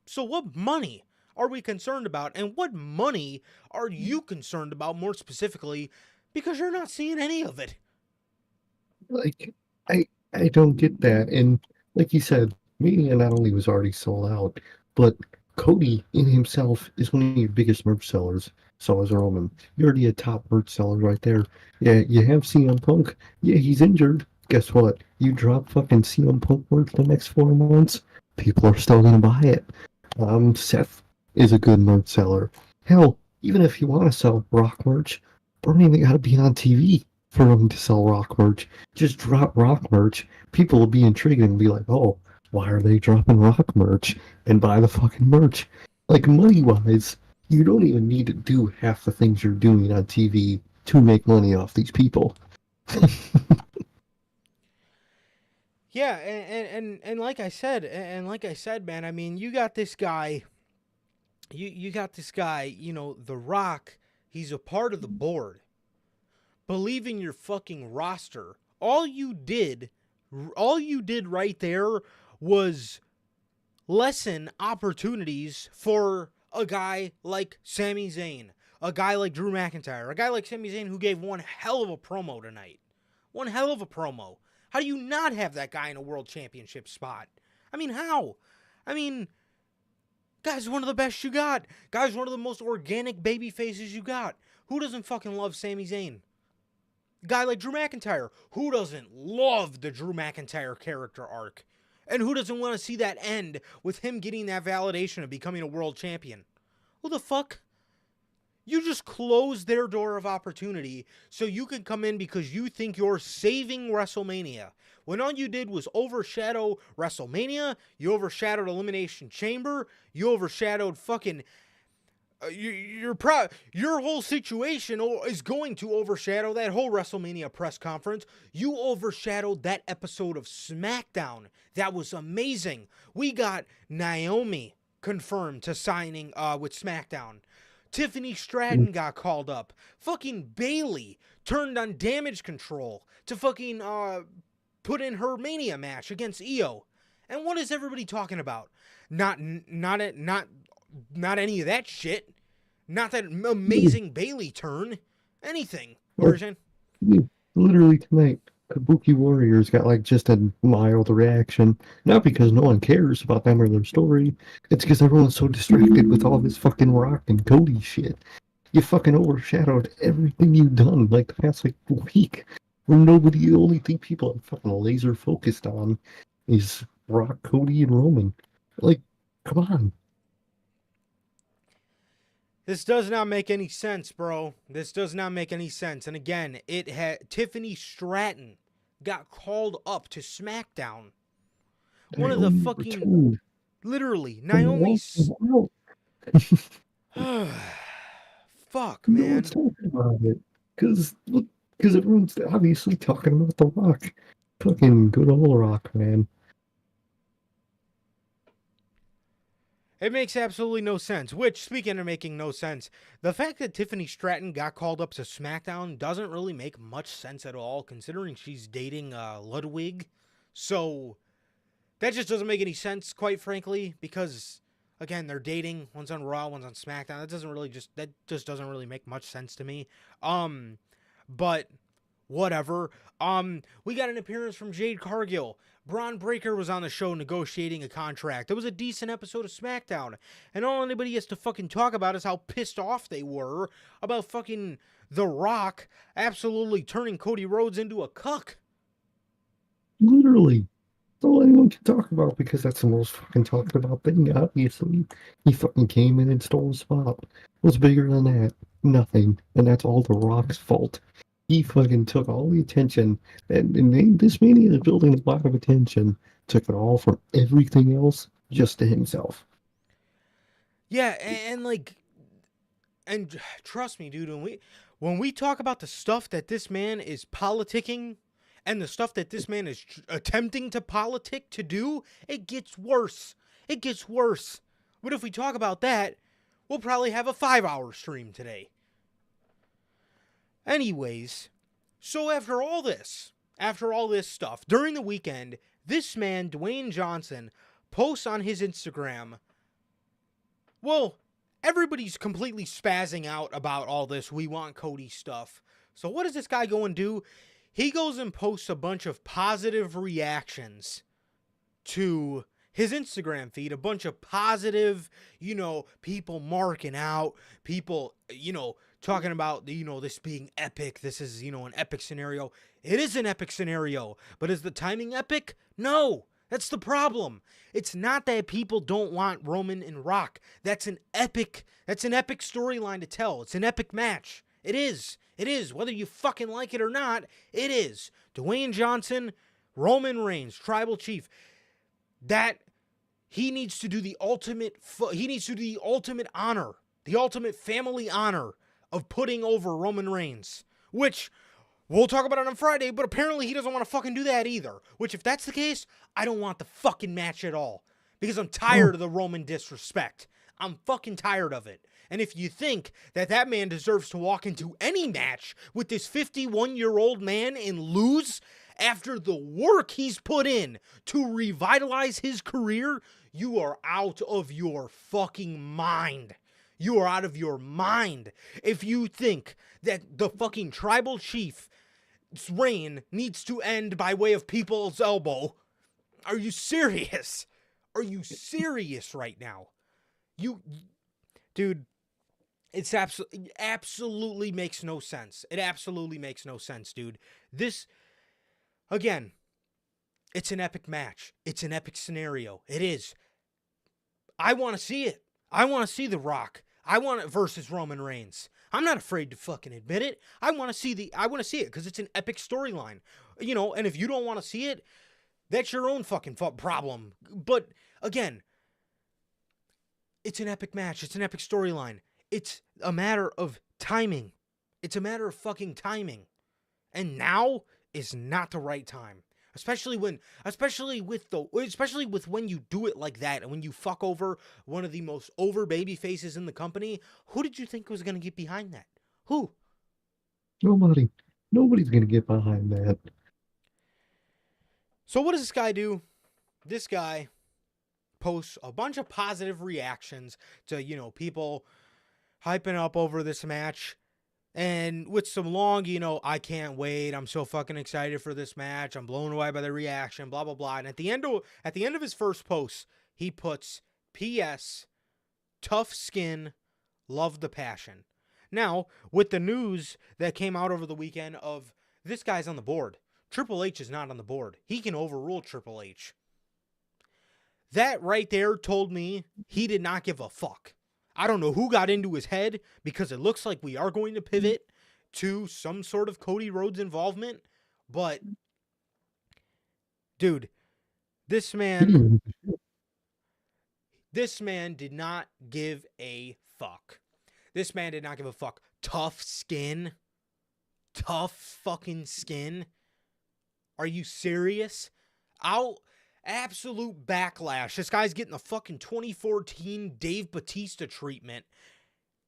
So what money are we concerned about? And what money are you concerned about more specifically? Because you're not seeing any of it. Like, I don't get that. And like you said, Mania not only was already sold out, but Cody in himself is one of your biggest merch sellers. So is Roman. You're already a top merch seller right there. Yeah, you have CM Punk. Yeah, he's injured. Guess what? You drop fucking CM Punk merch the next 4 months, people are still gonna buy it. Seth is a good merch seller. Hell, even if you want to sell Rock merch, don't even gotta be on TV for him to sell Rock merch. Just drop Rock merch. People will be intrigued and be like, oh, why are they dropping Rock merch? And buy the fucking merch. Like, money-wise, you don't even need to do half the things you're doing on TV to make money off these people. Yeah, and like I said, man, I mean, you got this guy, The Rock, he's a part of the board. Believe in your fucking roster. All you did right there was lessen opportunities for a guy like Sami Zayn, a guy like Drew McIntyre, a guy like Sami Zayn who gave one hell of a promo tonight. One hell of a promo. How do you not have that guy in a world championship spot? I mean, how? I mean, Guy's one of the best you got. Guy's one of the most organic baby faces you got. Who doesn't fucking love Sami Zayn? Guy like Drew McIntyre. Who doesn't love the Drew McIntyre character arc? And who doesn't want to see that end with him getting that validation of becoming a world champion? Who the fuck? You just closed their door of opportunity so you can come in because you think you're saving WrestleMania. When all you did was overshadow WrestleMania, you overshadowed Elimination Chamber, you overshadowed fucking... your whole situation is going to overshadow that whole WrestleMania press conference. You overshadowed that episode of SmackDown. That was amazing. We got Naomi confirmed to signing with SmackDown. Tiffany Stratton got called up. Fucking Bayley turned on Damage Control to fucking put in her Mania match against Io. And what is everybody talking about? Not any of that shit. Not that amazing Bayley turn. Anything. Version. Literally tonight, Kabuki Warriors got like just a mild reaction. Not because no one cares about them or their story. It's because everyone's so distracted with all this fucking Rock and Cody shit. You fucking overshadowed everything you've done like the past like week. Where the only thing people are fucking laser focused on is Rock, Cody, and Roman. Like, come on. This does not make any sense, bro. This does not make any sense. And again, Tiffany Stratton got called up to SmackDown. One of the fucking... Literally, Naomi's... Fuck, man. No one's talking about it. Because everyone's obviously talking about The Rock. Fucking good old Rock, man. It makes absolutely no sense. Which, speaking of making no sense, the fact that Tiffany Stratton got called up to SmackDown doesn't really make much sense at all, considering she's dating Ludwig. So, that just doesn't make any sense, quite frankly, because, again, they're dating. One's on Raw, one's on SmackDown. That just doesn't really make much sense to me. But whatever. We got an appearance from Jade Cargill. Braun Breaker was on the show negotiating a contract. It was a decent episode of SmackDown. And all anybody has to fucking talk about is how pissed off they were about fucking The Rock absolutely turning Cody Rhodes into a cuck. Literally. That's all anyone can talk about because that's the most fucking talked about thing, obviously. He fucking came in and stole a spot. What's bigger than that? Nothing. And that's all The Rock's fault. He fucking took all the attention, and this Mania is building a lot of attention. Took it all from everything else just to himself. Yeah, and trust me, dude, when we talk about the stuff that this man is politicking and the stuff that this man is attempting to politic to do, it gets worse. It gets worse. But if we talk about that, we'll probably have a 5-hour stream today. Anyways, so after all this stuff, during the weekend, this man, Dwayne Johnson, posts on his Instagram, well, everybody's completely spazzing out about all this "we want Cody" stuff. So what does this guy go and do? He goes and posts a bunch of positive reactions to his Instagram feed, a bunch of positive, people marking out, people, talking about, this being epic. This is, an epic scenario. It is an epic scenario, but is the timing epic? No, that's the problem. It's not that people don't want Roman and Rock. That's an epic storyline to tell. It's an epic match. It is. Whether you fucking like it or not, it is. Dwayne Johnson, Roman Reigns, Tribal Chief. That he needs to do the ultimate honor, the ultimate family honor of putting over Roman Reigns, which we'll talk about it on Friday, but apparently he doesn't want to fucking do that either, which if that's the case, I don't want the fucking match at all, because I'm tired of the Roman disrespect. I'm fucking tired of it. And if you think that man deserves to walk into any match with this 51-year-old man and lose after the work he's put in to revitalize his career, you are out of your fucking mind. You are out of your mind if you think that the fucking Tribal Chief's reign needs to end by way of people's elbow. Are you serious? Are you serious right now? Dude, it's absolutely makes no sense. It absolutely makes no sense, dude. This, again, it's an epic match. It's an epic scenario. It is. I want to see it. I want to see The Rock. I want it versus Roman Reigns. I'm not afraid to fucking admit it. I want to see it because it's an epic storyline. You know, and if you don't want to see it, that's your own fucking problem. But again, it's an epic match. It's an epic storyline. It's a matter of timing. It's a matter of fucking timing. And now is not the right time. Especially with when you do it like that and when you fuck over one of the most over baby faces in the company. Who did you think was going to get behind that? Who? Nobody. Nobody's gonna get behind that. So what does this guy do? This guy posts a bunch of positive reactions to, you know, people hyping up over this match. And with some long, you know, I can't wait. I'm so fucking excited for this match. I'm blown away by the reaction, blah, blah, blah. And at the end of his first post, he puts, P.S. Tough skin, love the passion. Now, with the news that came out over the weekend of this guy's on the board, Triple H is not on the board. He can overrule Triple H. That right there told me he did not give a fuck. I don't know who got into his head because it looks like we are going to pivot to some sort of Cody Rhodes involvement. But, dude, this man did not give a fuck. This man did not give a fuck. Tough skin. Tough fucking skin. Are you serious? Absolute backlash. This guy's getting the fucking 2014 Dave Bautista treatment.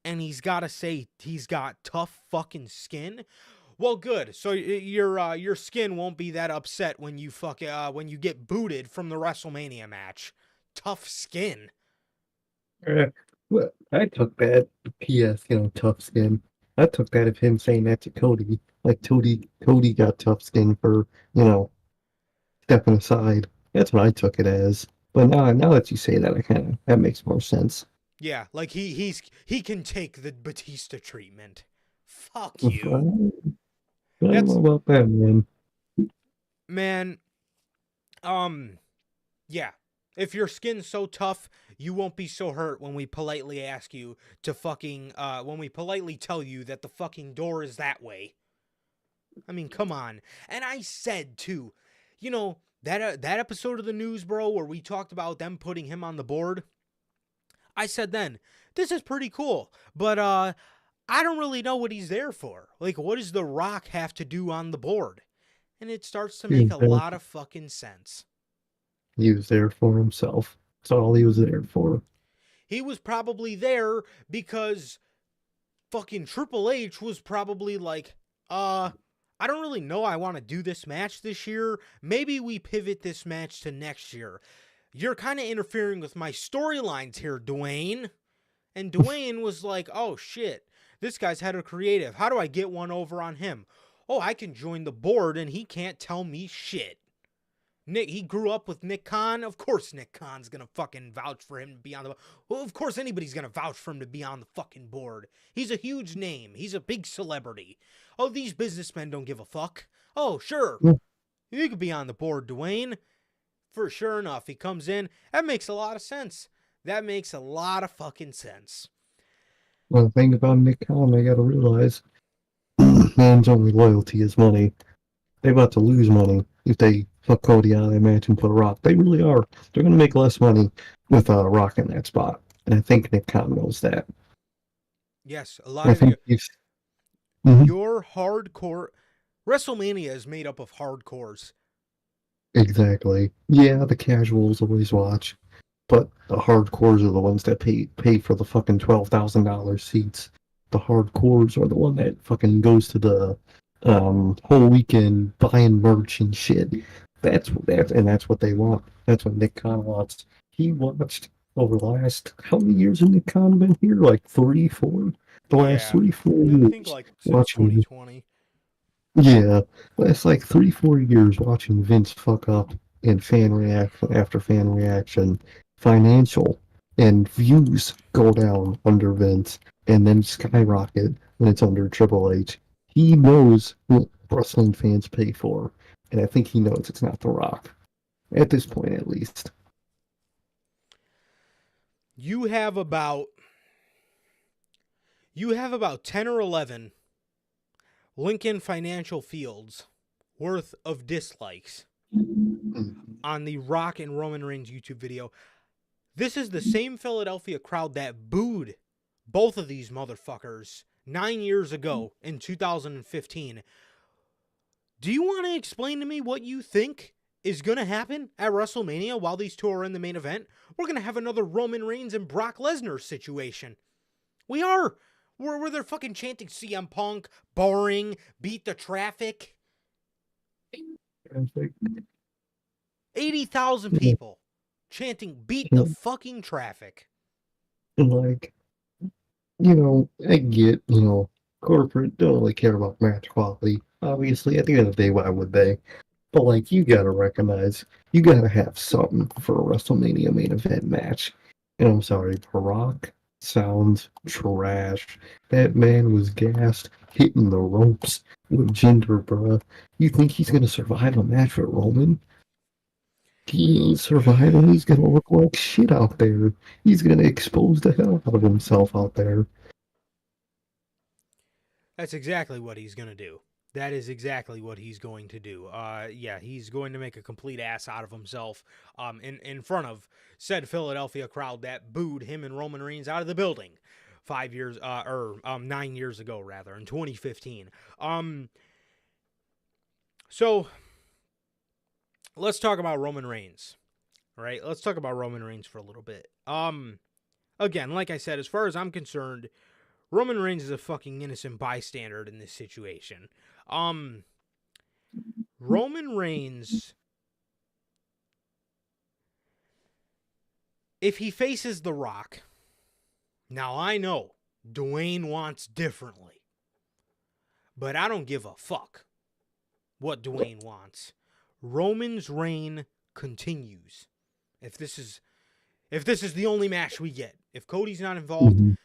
And he's got to say he's got tough fucking skin. Well, good. So your skin won't be that upset when you when you get booted from the WrestleMania match. Tough skin. Well, I took that. P.S. You know, tough skin. I took that of him saying that to Cody. Like Cody got tough skin for, you know, stepping aside. That's what I took it as. But now that you say that, that makes more sense. Yeah, like he can take the Batista treatment. Fuck I you. don't know about that, man. Man, yeah. If your skin's so tough, you won't be so hurt when we politely ask you to fucking when we politely tell you that the fucking door is that way. I mean, come on. And I said too, you know, that episode of the news, bro, where we talked about them putting him on the board, I said then, this is pretty cool, but I don't really know what he's there for. Like, what does The Rock have to do on the board? And it starts to make a lot of fucking sense. He was there for himself. That's all he was there for. He was probably there because fucking Triple H was probably like, I don't really know I want to do this match this year. Maybe we pivot this match to next year. You're kind of interfering with my storylines here, Dwayne. And Dwayne was like, oh shit, this guy's head of creative. How do I get one over on him? Oh, I can join the board and he can't tell me shit. He grew up with Nick Khan. Of course Nick Khan's going to fucking vouch for him to be on the board. Well, of course anybody's going to vouch for him to be on the fucking board. He's a huge name. He's a big celebrity. Oh, these businessmen don't give a fuck. Oh, sure. You could be on the board, Dwayne. For sure enough, he comes in. That makes a lot of sense. That makes a lot of fucking sense. Well, the thing about Nick Khan, I gotta realize, man's only loyalty is money. They're about to lose money if they took Cody out of that match and put Rock. They really are. They're going to make less money with Rock in that spot. And I think Nick Khan knows that. Yes, a lot of your hardcore... WrestleMania is made up of hardcores. Exactly. Yeah, the casuals always watch. But the hardcores are the ones that pay for the fucking $12,000 seats. The hardcores are the one that fucking goes to the whole weekend buying merch and shit. That's what they want. That's what Nick Khan wants. He watched over the last, how many years has Nick Khan been here? Like 3, 4? The last 3, 4 years. I think like since 2020. Yeah, last like 3, 4 years watching Vince fuck up in fan reaction after fan reaction, financial and views go down under Vince and then skyrocket when it's under Triple H. He knows what wrestling fans pay for, and I think he knows it's not The Rock. At this point, at least. You have about 10 or 11 Lincoln Financial Fields worth of dislikes on the Rock and Roman Reigns YouTube video. This is the same Philadelphia crowd that booed both of these motherfuckers 9 years ago in 2015. Do you want to explain to me what you think is going to happen at WrestleMania while these two are in the main event? We're going to have another Roman Reigns and Brock Lesnar situation. We are. Where they're fucking chanting CM Punk, boring, beat the traffic. 80,000 people chanting beat the fucking traffic. And like, I get, corporate don't really care about match quality. Obviously, at the end of the day, why would they? But like, you gotta recognize, you gotta have something for a WrestleMania main event match. And I'm sorry, Brock sounds trash. That man was gassed, hitting the ropes with Jinder, bruh. You think he's gonna survive a match with Roman? He ain't surviving. He's gonna look like shit out there. He's gonna expose the hell out of himself out there. That's exactly what he's going to do. That is exactly what he's going to do. Yeah, he's going to make a complete ass out of himself in front of said Philadelphia crowd that booed him and Roman Reigns out of the building 9 years ago, rather, in 2015. So, let's talk about Roman Reigns, right? Let's talk about Roman Reigns for a little bit. Again, like I said, as far as I'm concerned, Roman Reigns is a fucking innocent bystander in this situation. Roman Reigns, if he faces The Rock, now I know Dwayne wants differently, but I don't give a fuck what Dwayne wants. Roman's reign continues. If this is the only match we get, if Cody's not involved,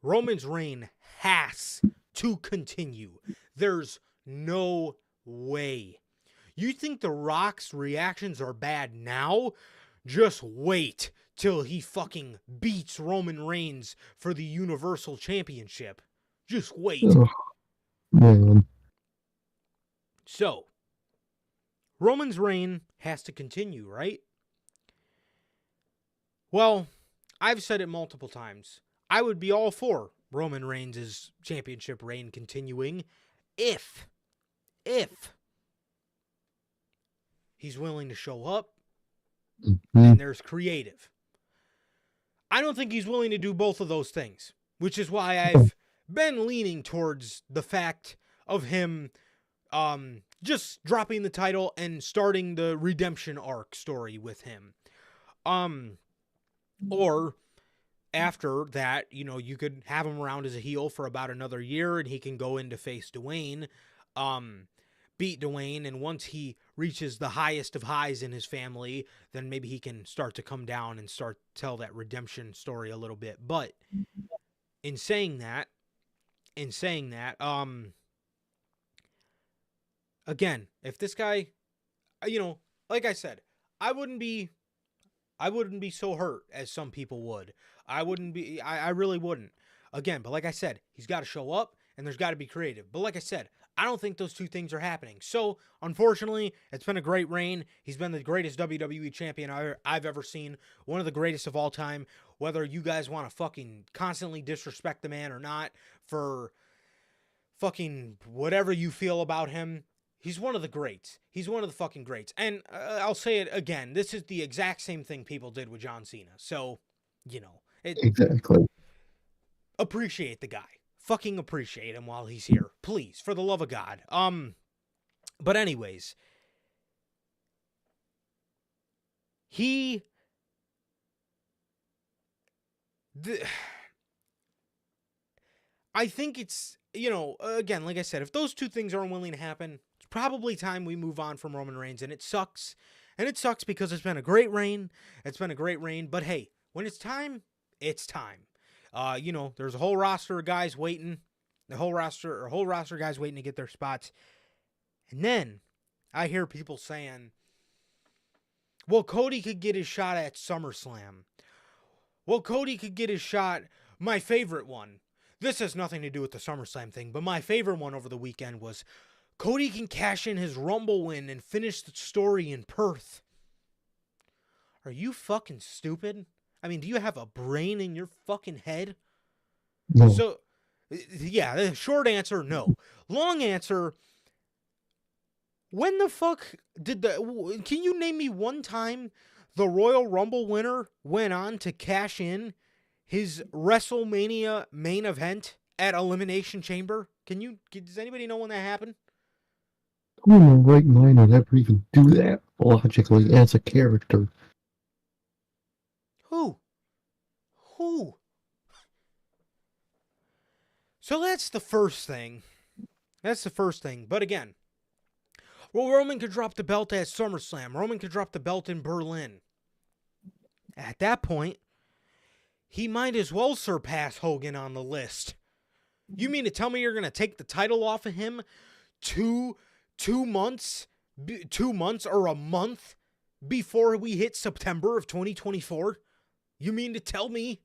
Roman's reign has to continue. There's no way. You think The Rock's reactions are bad now? Just wait till he fucking beats Roman Reigns for the Universal Championship. Just wait. Oh, man. So, Roman's reign has to continue, right? Well, I've said it multiple times. I would be all for Roman Reigns' championship reign continuing if he's willing to show up and there's creative. I don't think he's willing to do both of those things, which is why I've been leaning towards the fact of him just dropping the title and starting the redemption arc story with him. Or after that, you could have him around as a heel for about another year and he can go in to face Dwayne, beat Dwayne, and once he reaches the highest of highs in his family, then maybe he can start to come down and start to tell that redemption story a little bit. But in saying that, again, if this guy, like I said, I wouldn't be so hurt as some people would. I really wouldn't. Again, but like I said, he's got to show up and there's got to be creative. But like I said, I don't think those two things are happening. So, unfortunately, it's been a great reign. He's been the greatest WWE champion I've ever seen. One of the greatest of all time. Whether you guys want to fucking constantly disrespect the man or not for fucking whatever you feel about him, he's one of the greats. He's one of the fucking greats. And I'll say it again. This is the exact same thing people did with John Cena. So, exactly. Appreciate the guy. Fucking appreciate him while he's here. Please, for the love of God. But anyways, I think it's, again, like I said, if those two things aren't willing to happen, it's probably time we move on from Roman Reigns, and it sucks. And it sucks because it's been a great reign. But hey, When it's time, it's time. There's a whole roster of guys waiting. The whole roster of guys waiting to get their spots. And then I hear people saying, well, Cody could get his shot at SummerSlam. Well, Cody could get his shot. My favorite one. This has nothing to do with the SummerSlam thing, but my favorite one over the weekend was Cody can cash in his Rumble win and finish the story in Perth. Are you fucking stupid? I mean, do you have a brain in your fucking head? No. So, yeah, the short answer, no. Long answer, when the fuck can you name me one time the Royal Rumble winner went on to cash in his WrestleMania main event at Elimination Chamber? Does anybody know when that happened? Who in the right mind would ever even do that logically as a character? Who? So that's the first thing. But again, well, Roman could drop the belt at SummerSlam. Roman could drop the belt in Berlin. At that point, he might as well surpass Hogan on the list. You mean to tell me you're going to take the title off of him 2 months or a month before we hit September of 2024? You mean to tell me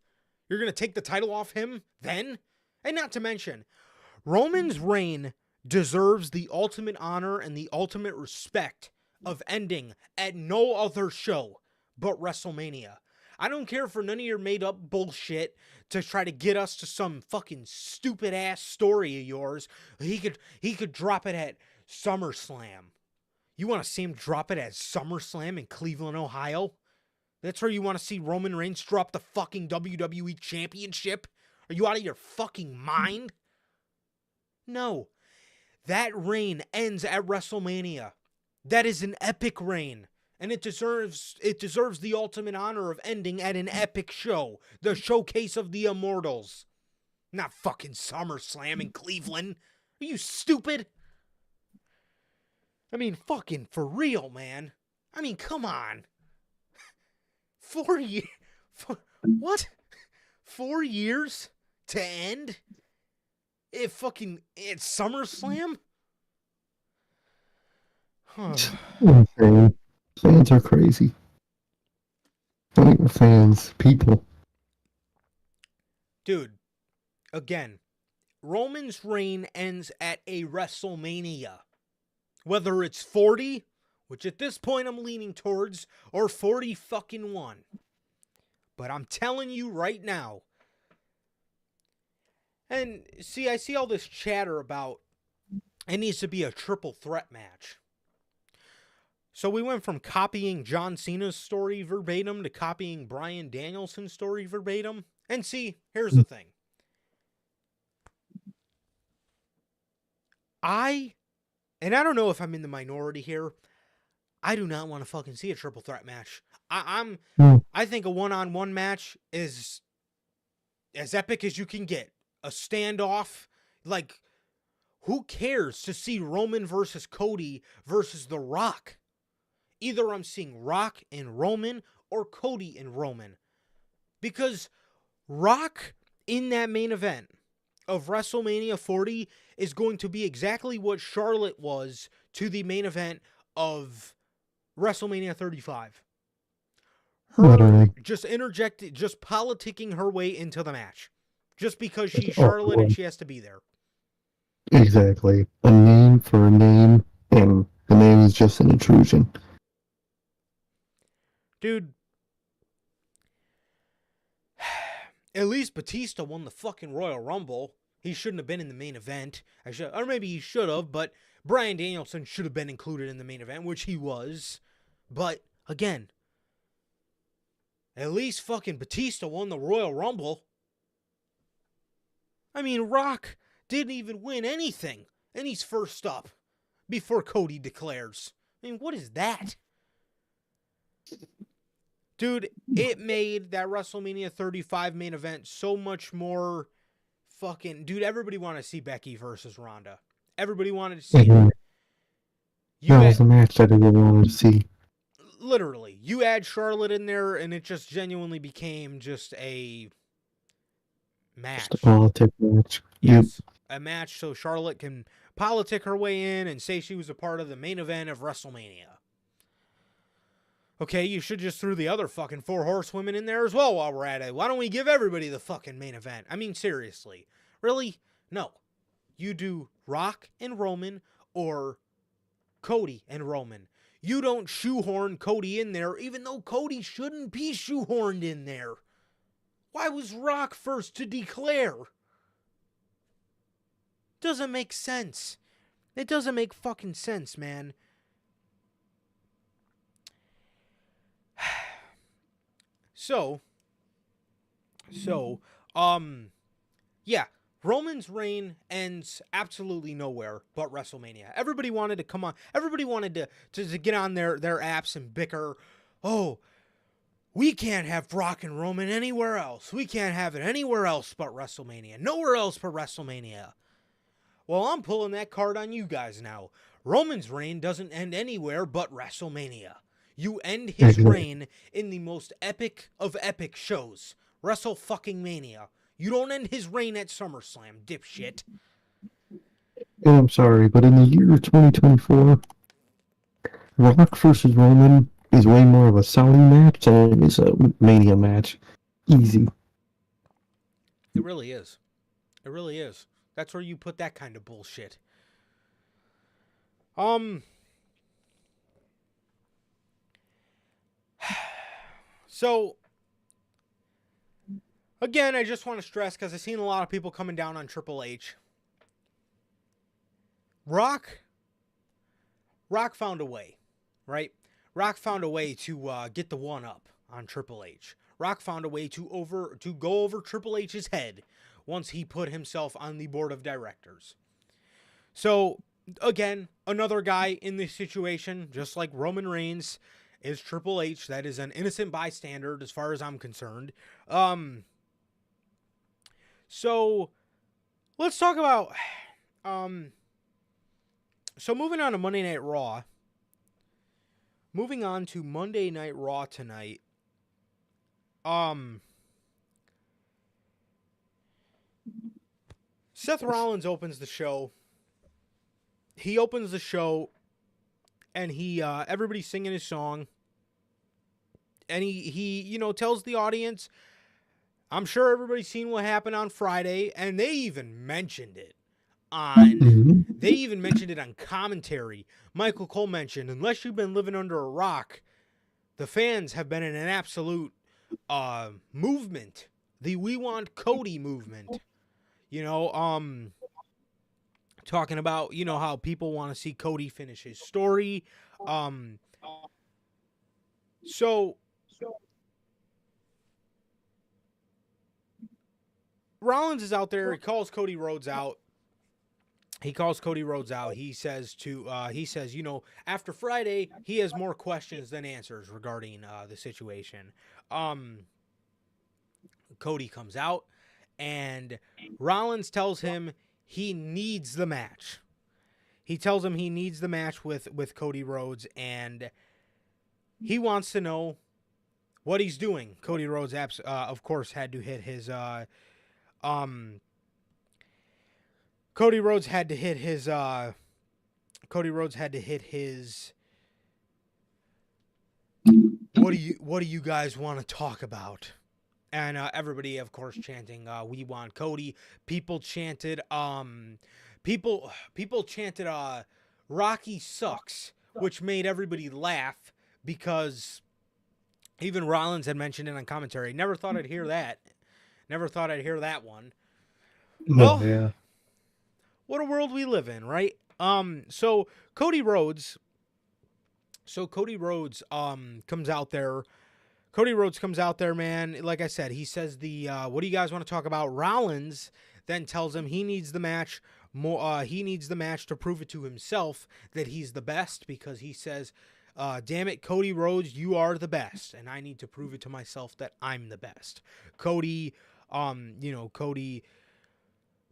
you're going to take the title off him then? And not to mention, Roman's reign deserves the ultimate honor and the ultimate respect of ending at no other show but WrestleMania. I don't care for none of your made up bullshit to try to get us to some fucking stupid ass story of yours. He could drop it at SummerSlam. You want to see him drop it at SummerSlam in Cleveland, Ohio? That's where you want to see Roman Reigns drop the fucking WWE Championship? Are you out of your fucking mind? No. That reign ends at WrestleMania. That is an epic reign. And it deserves the ultimate honor of ending at an epic show. The showcase of the immortals. Not fucking SummerSlam in Cleveland. Are you stupid? I mean, fucking for real, man. I mean, come on. 4 years? What? 4 years to end? It's SummerSlam? Huh. Insane. Fans are crazy. Not even fans, people. Dude, again, Roman's reign ends at a WrestleMania. Whether it's 40, which at this point I'm leaning towards, or 40 fucking 1. But I'm telling you right now. And see, I see all this chatter about it needs to be a triple threat match. So we went from copying John Cena's story verbatim to copying Bryan Danielson's story verbatim. And see, here's the thing. I don't know if I'm in the minority here, I do not want to fucking see a triple threat match. I think a one-on-one match is as epic as you can get. A standoff. Like, who cares to see Roman versus Cody versus The Rock? Either I'm seeing Rock and Roman or Cody and Roman. Because Rock in that main event of WrestleMania 40 is going to be exactly what Charlotte was to the main event of WrestleMania 35. Her just politicking her way into the match. Just because she's Charlotte and she has to be there. Exactly. A name for a name, and the name is just an intrusion. Dude, at least Batista won the fucking Royal Rumble. He shouldn't have been in the main event. Or maybe he should have, but Bryan Danielson should have been included in the main event, which he was. But, again, at least fucking Batista won the Royal Rumble. I mean, Rock didn't even win anything, and he's first up before Cody declares. I mean, what is that? Dude, it made that WrestleMania 35 main event so much more fucking... Dude, everybody wanted to see Becky versus Ronda. Everybody wanted to see it. That was the match that everyone wanted to see. literally, you add Charlotte in there, and it just genuinely became just a match. Just a politic match. Yes, a match so Charlotte can politic her way in and say she was a part of the main event of WrestleMania. Okay, you should just throw the other fucking 4 horsewomen in there as well while we're at it. Why don't we give everybody the fucking main event? I mean, seriously. Really? No. You do Rock and Roman or Cody and Roman. You don't shoehorn Cody in there, even though Cody shouldn't be shoehorned in there. Why was Rock first to declare? Doesn't make sense. It doesn't make fucking sense, man. So, yeah, Roman's reign ends absolutely nowhere but WrestleMania. Everybody wanted to come on. Everybody wanted to get on their apps and bicker. Oh, we can't have Brock and Roman anywhere else. We can't have it anywhere else but WrestleMania. Nowhere else but WrestleMania. Well, I'm pulling that card on you guys now. Roman's reign doesn't end anywhere but WrestleMania. You end his reign in the most epic of epic shows. WrestleMania. You don't end his reign at SummerSlam, dipshit. And I'm sorry, but in the year 2024, Rock versus Roman is way more of a Saudi match than it is a Mania match. Easy. It really is. It really is. That's where you put that kind of bullshit. So, again, I just want to stress, because I've seen a lot of people coming down on Triple H. Rock found a way, right? Rock found a way to get the one up on Triple H. Rock found a way to go over Triple H's head once he put himself on the board of directors. So, again, another guy in this situation, just like Roman Reigns, is Triple H. That is an innocent bystander as far as I'm concerned. So, let's talk about... So, moving on to Monday Night Raw. Moving on to Monday Night Raw tonight. Seth Rollins opens the show. He opens the show, and everybody's singing his song. And he tells the audience, I'm sure everybody's seen what happened on Friday, and they even mentioned it on commentary. Michael Cole mentioned, unless you've been living under a rock, the fans have been in an absolute movement. The We Want Cody movement. Talking about, how people want to see Cody finish his story. So Rollins is out there. He calls Cody Rhodes out. He says, after Friday, he has more questions than answers regarding the situation. Cody comes out, and Rollins tells him he needs the match. He tells him he needs the match with Cody Rhodes, and he wants to know what he's doing. Cody Rhodes, of course, had to hit his... Cody Rhodes had to hit his what do you guys want to talk about? And everybody, of course, chanting We Want Cody. People chanted Rocky sucks, which made everybody laugh, because even Rollins had mentioned it on commentary. Never thought I'd hear that. Never thought I'd hear that one. Well, yeah. What a world we live in, right? So Cody Rhodes comes out there. Cody Rhodes comes out there, man. Like I said, he says what do you guys want to talk about? Rollins then tells him he needs the match he needs the match to prove it to himself that he's the best, because he says, damn it, Cody Rhodes, you are the best, and I need to prove it to myself that I'm the best. Cody,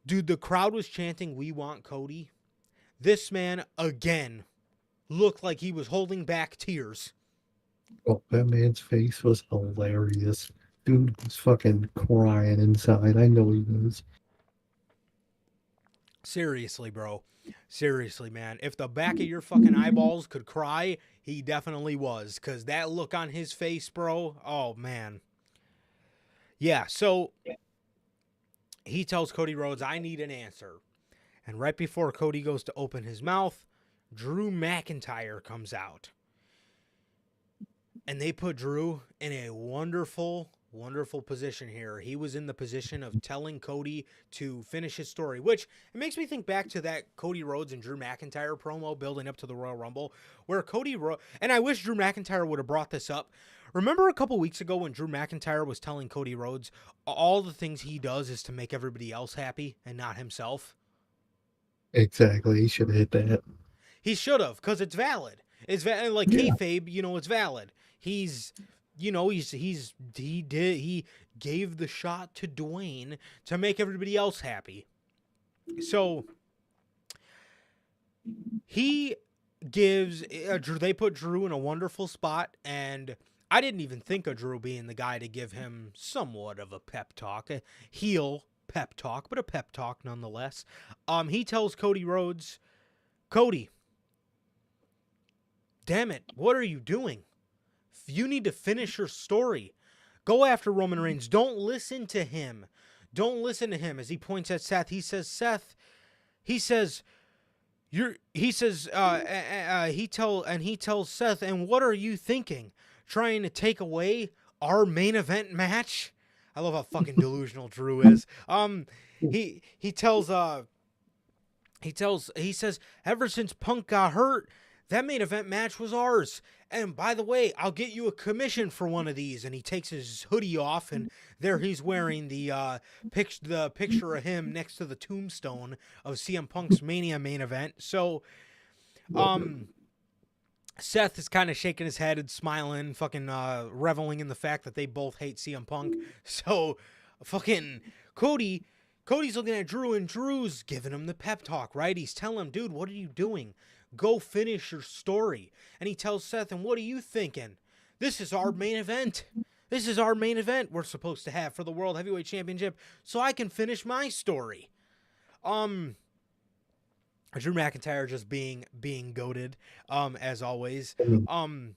dude, the crowd was chanting, We Want Cody. This man, again, looked like he was holding back tears. Oh, that man's face was hilarious. Dude was fucking crying inside. I know he was. Seriously, bro. Seriously, man. If the back of your fucking eyeballs could cry, he definitely was. Because that look on his face, bro. Oh, man. Yeah, so he tells Cody Rhodes, I need an answer. And right before Cody goes to open his mouth, Drew McIntyre comes out. And they put Drew in a wonderful, wonderful position here. He was in the position of telling Cody to finish his story, which it makes me think back to that Cody Rhodes and Drew McIntyre promo building up to the Royal Rumble, where and I wish Drew McIntyre would have brought this up. Remember a couple weeks ago when Drew McIntyre was telling Cody Rhodes all the things he does is to make everybody else happy and not himself? Exactly. He should have hit that. He should have, because it's valid. Like kayfabe, it's valid. He gave the shot to Dwayne to make everybody else happy. So he gives they put Drew in a wonderful spot, and I didn't even think of Drew being the guy to give him somewhat of a pep talk, a heel pep talk, but a pep talk nonetheless. He tells Cody Rhodes, Cody, damn it, what are you doing? You need to finish your story. Go after Roman Reigns. Don't listen to him. Don't listen to him. As he points at Seth, he says, Seth, he tells Seth, and what are you thinking? Trying to take away our main event match? I love how fucking delusional Drew is. He says, ever since Punk got hurt, that main event match was ours. And by the way, I'll get you a commission for one of these. And he takes his hoodie off, and there he's wearing the picture of him next to the tombstone of CM Punk's Mania main event. So, Seth is kind of shaking his head and smiling, fucking reveling in the fact that they both hate CM Punk. So, fucking Cody's looking at Drew, and Drew's giving him the pep talk, right? He's telling him, dude, what are you doing? Go finish your story. And he tells Seth, and what are you thinking? This is our main event. This is our main event we're supposed to have for the World Heavyweight Championship, so I can finish my story. Drew McIntyre just being goated, as always. Someone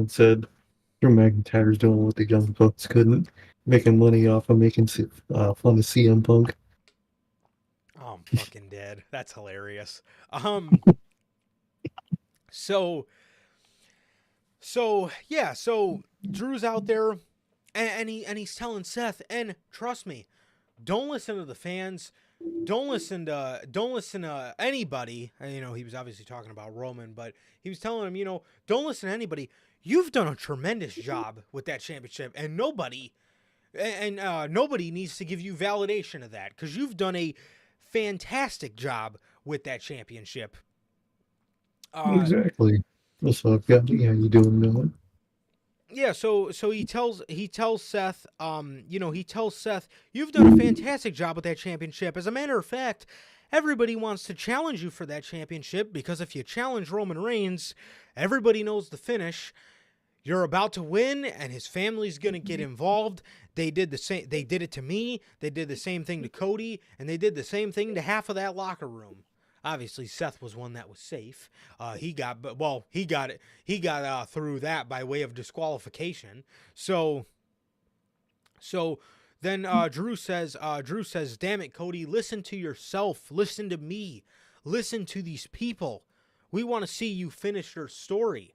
said Drew McIntyre's doing what the Young Bucks couldn't, making money off of making fun of CM Punk. Oh, I'm fucking dead. That's hilarious. So Drew's out there, and he's telling Seth, and trust me, don't listen to the fans. Don't listen to anybody. He was obviously talking about Roman, but he was telling him, don't listen to anybody. You've done a tremendous job with that championship, and nobody needs to give you validation of that, because you've done a fantastic job with that championship. Exactly. What's up, guys? How you doing, man? Yeah, so he tells Seth, you've done a fantastic job with that championship. As a matter of fact, everybody wants to challenge you for that championship, because if you challenge Roman Reigns, everybody knows the finish. You're about to win, and his family's going to get involved. They did the same. They did it to me. They did the same thing to Cody, and they did the same thing to half of that locker room. Obviously, Seth was one that was safe. He got it. He got through that by way of disqualification. So then Drew says, "Damn it, Cody! Listen to yourself. Listen to me. Listen to these people. We want to see you finish your story."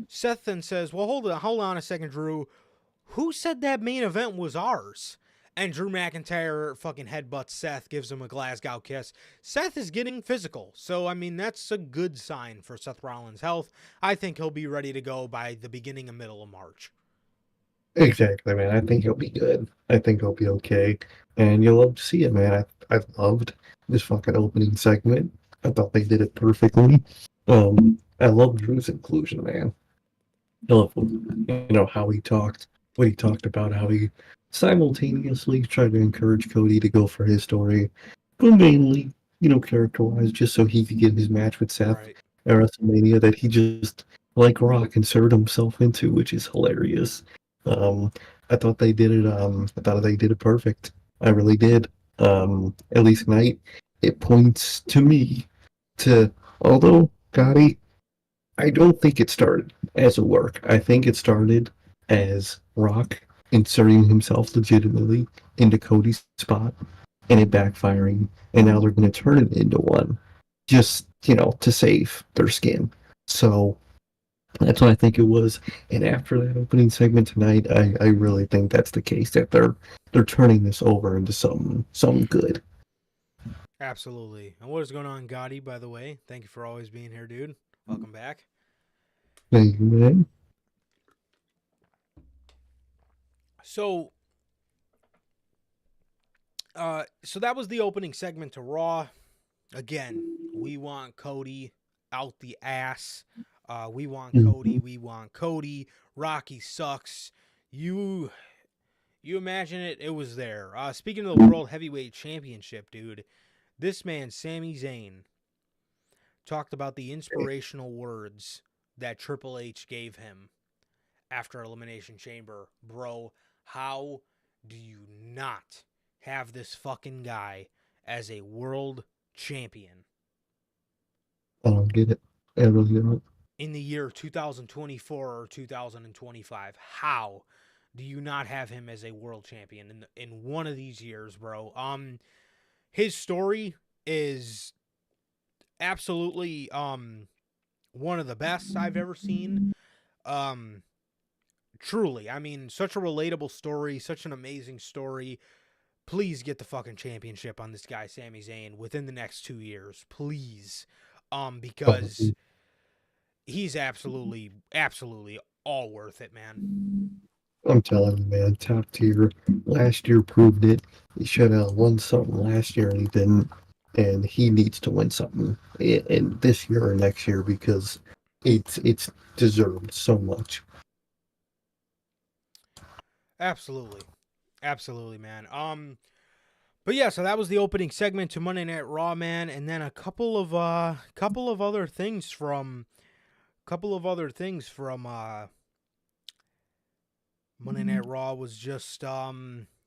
Seth then says, "Well, hold on a second, Drew. Who said that main event was ours?" And Drew McIntyre fucking headbutts Seth, gives him a Glasgow kiss. Seth is getting physical, so I mean that's a good sign for Seth Rollins' health. I think he'll be ready to go by the beginning and middle of March. Exactly, man. I think he'll be good. I think he'll be okay. And you'll love to see it, man. I loved this fucking opening segment. I thought they did it perfectly. I love Drew's inclusion, man. I love, how he talked, what he talked about, how he simultaneously tried to encourage Cody to go for his story, but mainly, character-wise, just so he could get his match with Seth Right. at WrestleMania, that he just like Rock inserted himself into, which is hilarious. Um, I thought they did it. I thought they did it perfect. I really did. At least tonight, it points to me to. Although Gotti, I don't think it started as a work. I think it started as Rock inserting himself legitimately into Cody's spot and it backfiring, and now they're going to turn it into one, just to save their skin. So that's what I think it was. And after that opening segment tonight, I really think that's the case, that they're turning this over into something good. Absolutely. And what is going on, Gotti, by the way? Thank you for always being here, dude. Welcome back. Thank you, man. So, so that was the opening segment to Raw. Again, we want Cody out the ass. We want Cody. We want Cody. Rocky sucks. You imagine it? It was there. Speaking of the World Heavyweight Championship, dude, this man, Sami Zayn, talked about the inspirational words that Triple H gave him after Elimination Chamber. Bro, how do you not have this fucking guy as a world champion? I don't get it. I really don't. In the year 2024 or 2025, how do you not have him as a world champion in one of these years, bro? His story is absolutely one of the best I've ever seen. Truly, I mean, such a relatable story, such an amazing story. Please get the fucking championship on this guy, Sami Zayn, within the next 2 years, please. Because he's absolutely all worth it, man. I'm telling you, man, top tier. Last year proved it. He should have won something last year and he didn't. And he needs to win something in this year or next year because it's deserved so much. Absolutely, man. But yeah, so that was the opening segment to Monday Night Raw, man, and then a couple of other things from Monday Night Raw was just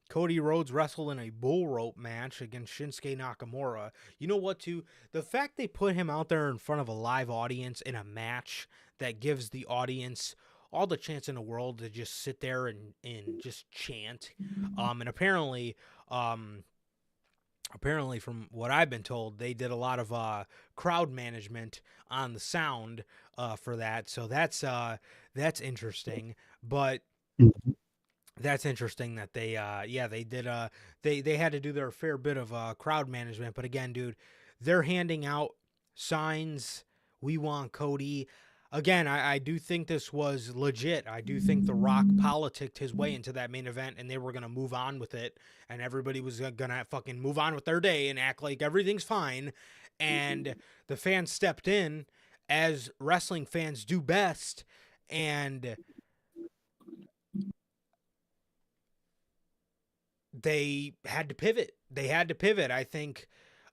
Cody Rhodes wrestled in a bull rope match against Shinsuke Nakamura. You know what, too? The fact they put him out there in front of a live audience in a match that gives the audience all the chance in the world to just sit there and just chant. And apparently from what I've been told, they did a lot of crowd management on the sound for that. So that's interesting. But that's interesting that they did they had to do their fair bit of crowd management. But again, dude, they're handing out signs. We want Cody. Again, I do think this was legit. I do think The Rock politicked his way into that main event, and they were going to move on with it, and everybody was going to fucking move on with their day and act like everything's fine, and the fans stepped in, as wrestling fans do best, and they had to pivot. I think,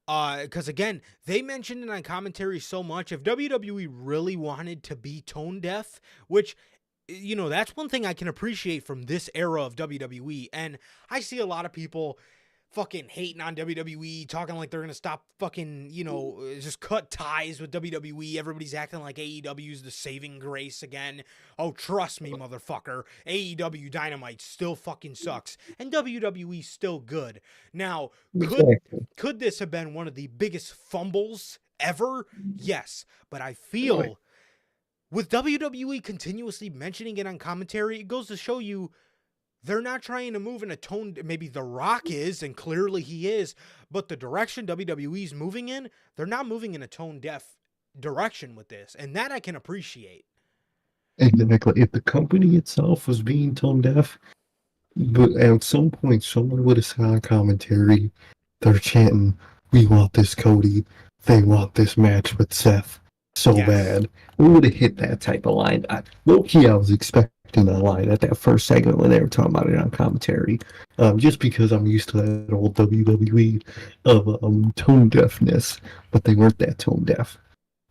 because again, they mentioned it on commentary so much. If WWE really wanted to be tone deaf, which, that's one thing I can appreciate from this era of WWE, and I see a lot of people fucking hating on WWE, talking like they're gonna stop fucking, just cut ties with WWE. Everybody's acting like AEW's the saving grace again. Oh, trust me, motherfucker. AEW Dynamite still fucking sucks, and WWE's still good. Now, could this have been one of the biggest fumbles ever? Yes, but I feel with WWE continuously mentioning it on commentary, it goes to show you they're not trying to move in a tone. Maybe The Rock is, and clearly he is, but the direction WWE's moving in, they're not moving in a tone deaf direction with this, and that I can appreciate. Exactly. If the company itself was being tone deaf, but at some point someone would have said on commentary, they're chanting, "We want this Cody. They want this match with Seth so bad." We would have hit that type of line. Low-key, I was expecting that line at that first segment when they were talking about it on commentary, just because I'm used to that old WWE of tone deafness, but they weren't that tone deaf,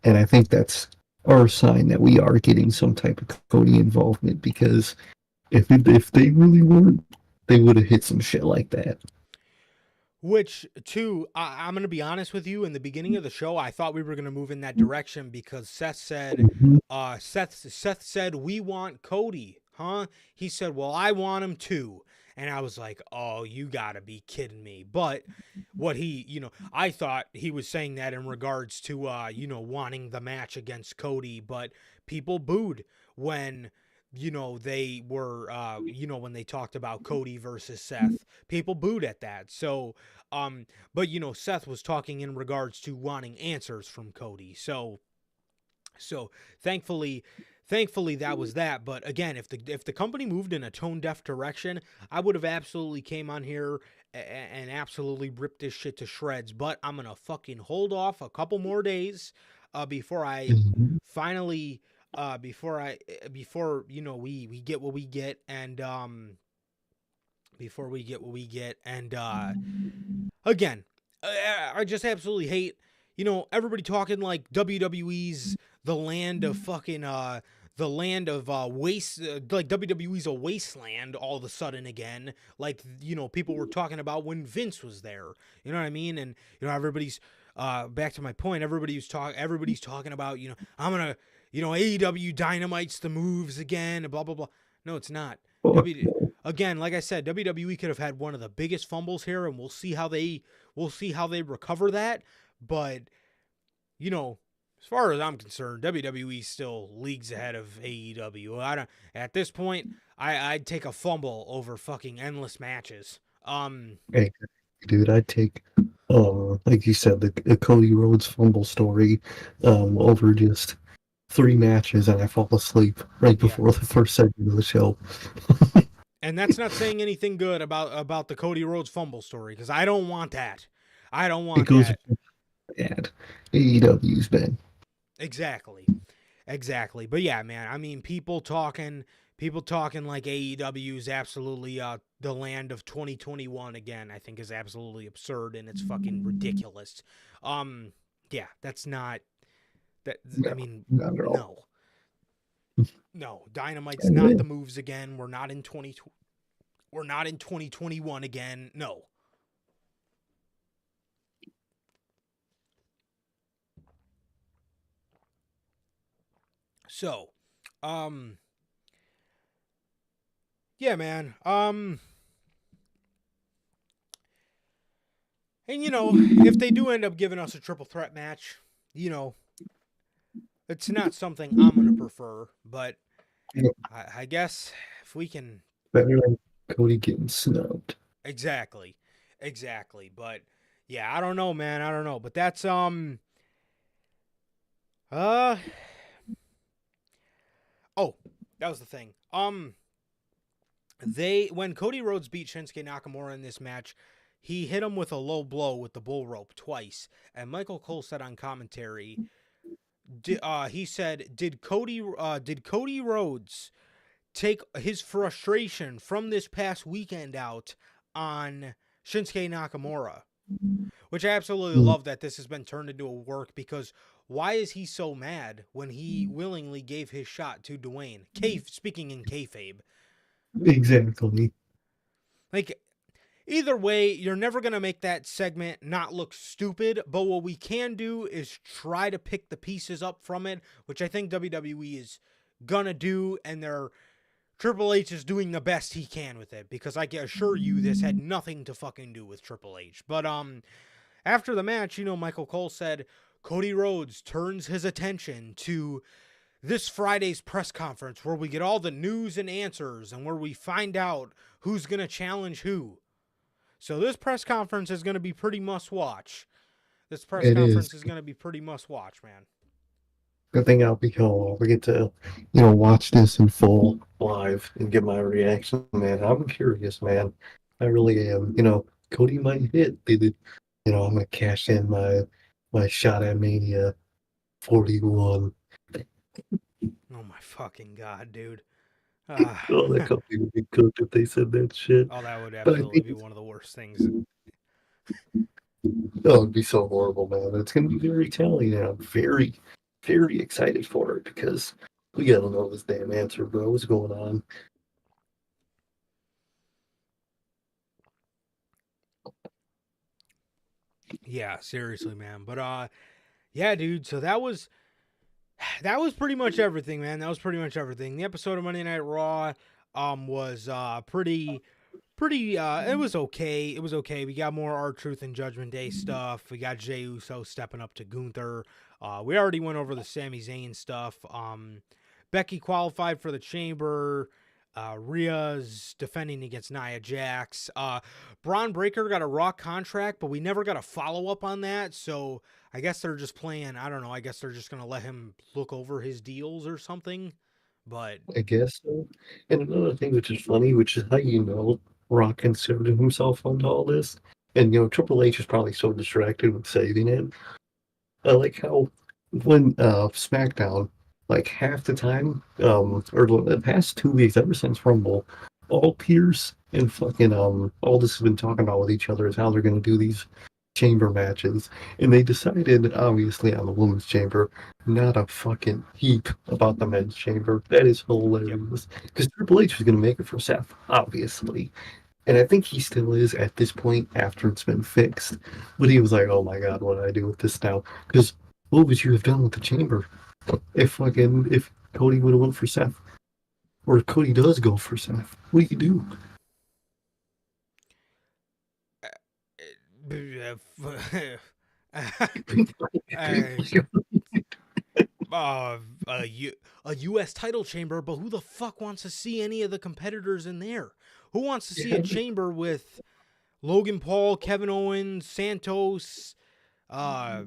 and I think that's are a sign that we are getting some type of Cody involvement, because if they really weren't, they would have hit some shit like that. Which, too, I'm going to be honest with you. In the beginning of the show, I thought we were going to move in that direction because Seth said, Mhm. Seth said, we want Cody, huh? He said, well, I want him too. And I was like, oh, you got to be kidding me. But what I thought he was saying that in regards to, wanting the match against Cody, but people booed when, they were, when they talked about Cody versus Seth. People booed at that. So, but Seth was talking in regards to wanting answers from Cody. So thankfully that was that. But again, if the company moved in a tone deaf direction, I would have absolutely came on here and absolutely ripped this shit to shreds. But I'm gonna fucking hold off a couple more days before I Mhm. finally before we get what we get, and before we get what we get, and again, I just absolutely hate, everybody talking like WWE's the land of fucking the land of waste, like WWE's a wasteland all of a sudden again, like people were talking about when Vince was there. You know what I mean? And everybody's back to my point. Everybody's talking about I'm gonna AEW Dynamite's the moves again and blah blah blah. No, it's not. Fuck W no. Again, like I said, WWE could have had one of the biggest fumbles here, and we'll see how they recover that. But as far as I'm concerned, WWE still leagues ahead of AEW. I don't At this point, I'd take a fumble over fucking endless matches. Hey, dude, I'd take, like you said, the Cody Rhodes fumble story, over just 3 matches, and I fall asleep right Yeah. before the first segment of the show. And that's not saying anything good about the Cody Rhodes fumble story, because I don't want that. I don't It want goes that. bad. AEW's bad. Exactly. Exactly. But yeah, man, I mean, people talking like AEW is absolutely the land of 2021 again, I think is absolutely absurd, and it's fucking ridiculous. Um yeah, that's not that I No, mean, not at all. no. No, Dynamite's not Anyway, the moves again. We're not in 2021 again. No. So, um yeah, man. And if they do end up giving us a triple threat match, you know, it's not something I'm gonna prefer, but I guess if we can. better than Cody getting snubbed. Exactly, exactly. But yeah, I don't know, man. I don't know, but that's uh oh, that was the thing. They when Cody Rhodes beat Shinsuke Nakamura in this match, he hit him with a low blow with the bull rope twice, and Michael Cole said on commentary, he said, did Cody Rhodes take his frustration from this past weekend out on Shinsuke Nakamura? Which I absolutely Mm, love that this has been turned into a work, because why is he so mad when he willingly gave his shot to Dwayne? Speaking in kayfabe. exactly. Like, either way, you're never going to make that segment not look stupid, but what we can do is try to pick the pieces up from it, which I think WWE is going to do, and Triple H is doing the best he can with it, because I can assure you this had nothing to fucking do with Triple H. But after the match, Michael Cole said Cody Rhodes turns his attention to this Friday's press conference, where we get all the news and answers and where we find out who's going to challenge who. So this press conference is going to be pretty must watch. This press It is. conference is going to be pretty must watch, man. Good thing I'll be home. I'll get to, watch this in full live and get my reaction, man. I'm curious, man. I really am. Cody might hit. I'm gonna cash in my shot at Mania 41. Oh my fucking god, dude. Ah. Oh, that company would be cooked if they said that shit. Oh, that would But I absolutely think be one of the worst things. it'd be so horrible, man. It's gonna be very telling, very. very excited for it because we gotta know this damn answer, bro. What's going on? Yeah, seriously, man. But yeah, dude. So that was pretty much everything, man. That was pretty much everything. The episode of Monday Night Raw was pretty it was okay. It was okay. We got more R-Truth and Judgment Day stuff. We got Jey Uso stepping up to Gunther. We already went over the Sami Zayn stuff. Becky qualified for the Chamber. Rhea's defending against Nia Jax. Braun Breaker got a Raw contract, but we never got a follow-up on that, so I guess they're just playing, I don't know, I guess they're just going to let him look over his deals or something, but I guess so. And another thing which is funny, which is how you know Rock inserted himself onto all this. And Triple H is probably so distracted with saving it. I like how when SmackDown, like half the time, or the past 2 weeks, ever since Rumble, all Pierce and fucking all this has been talking about with each other is how they're gonna do these chamber matches. And they decided, obviously, on the women's chamber, not a fucking heap about the men's chamber. That is hilarious. Because Triple H was gonna make it for Seth, obviously. And I think he still is at this point after it's been fixed. But he was like, oh my god, what do I do with this now? Because what would you have done with the chamber if Cody would have went for Seth? Or if Cody does go for Seth, what do you do? A U.S. title chamber, but who the fuck wants to see any of the competitors in there? Who wants to see a chamber with Logan Paul, Kevin Owens, Santos, LA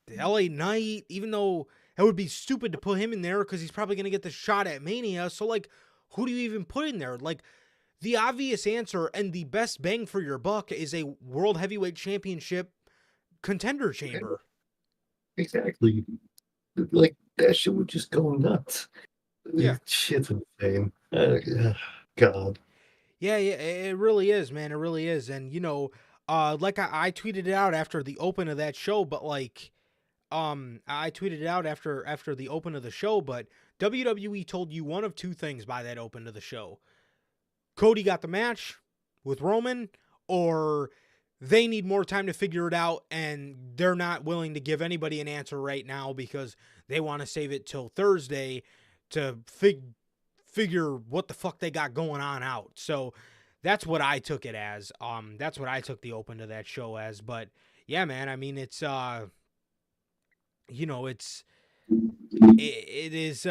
Knight, even though it would be stupid to put him in there because he's probably going to get the shot at Mania. So, like, who do you even put in there? Like, the obvious answer and the best bang for your buck is a World Heavyweight Championship contender chamber. Exactly. Like, that shit would just go nuts. Yeah. Shit's insane. God. Yeah, it really is, man. It really is. And, like I tweeted it out after the open of that show, but like, I tweeted it out after the open of the show, but WWE told you one of two things by that open of the show. Cody got the match with Roman, or they need more time to figure it out, and they're not willing to give anybody an answer right now because they want to save it till Thursday to figure what the fuck they got going on out. So that's what I took it as. That's what I took the open to that show as. But yeah, man, I mean, it's it is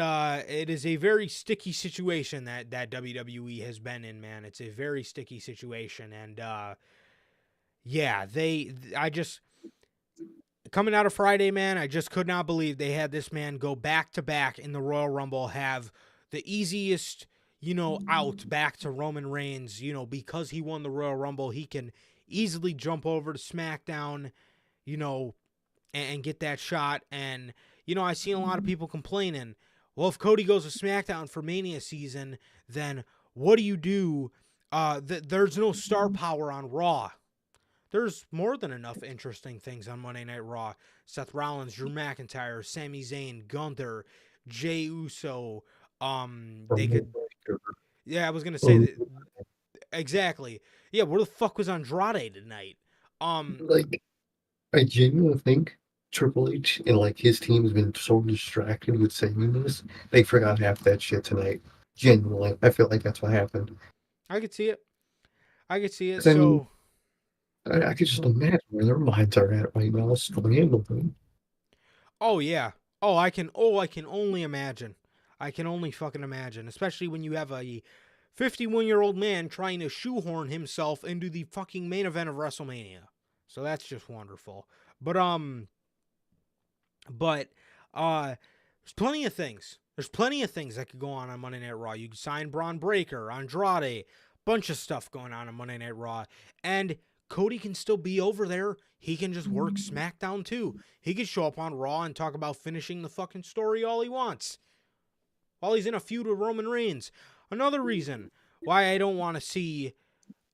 a very sticky situation that WWE has been in, man. It's a very sticky situation, and yeah, I just coming out of Friday, man, I just could not believe they had this man go back to back in the Royal Rumble, have the easiest, out back to Roman Reigns, because he won the Royal Rumble, he can easily jump over to SmackDown, and get that shot. And, I've seen a lot of people complaining, well, if Cody goes to SmackDown for Mania season, then what do you do? There's no star power on Raw. There's more than enough interesting things on Monday Night Raw. Seth Rollins, Drew McIntyre, Sami Zayn, Gunther, Jey Uso. They could. Yeah, I was gonna say that. Exactly. Yeah, where the fuck was Andrade tonight? Like, I genuinely think Triple H and like his team has been so distracted with saying this, they forgot half that shit tonight. Genuinely, I feel like that's what happened. I could see it. So I could just imagine where their minds are at right now, scrambling. Oh yeah. Oh, I can only imagine. I can only fucking imagine, especially when you have a 51-year-old man trying to shoehorn himself into the fucking main event of WrestleMania. So that's just wonderful. But there's plenty of things. There's plenty of things that could go on Monday Night Raw. You can sign Braun Breaker, Andrade, bunch of stuff going on Monday Night Raw. And Cody can still be over there. He can just work SmackDown too. He can show up on Raw and talk about finishing the fucking story all he wants, while he's in a feud with Roman Reigns. Another reason why I don't want to see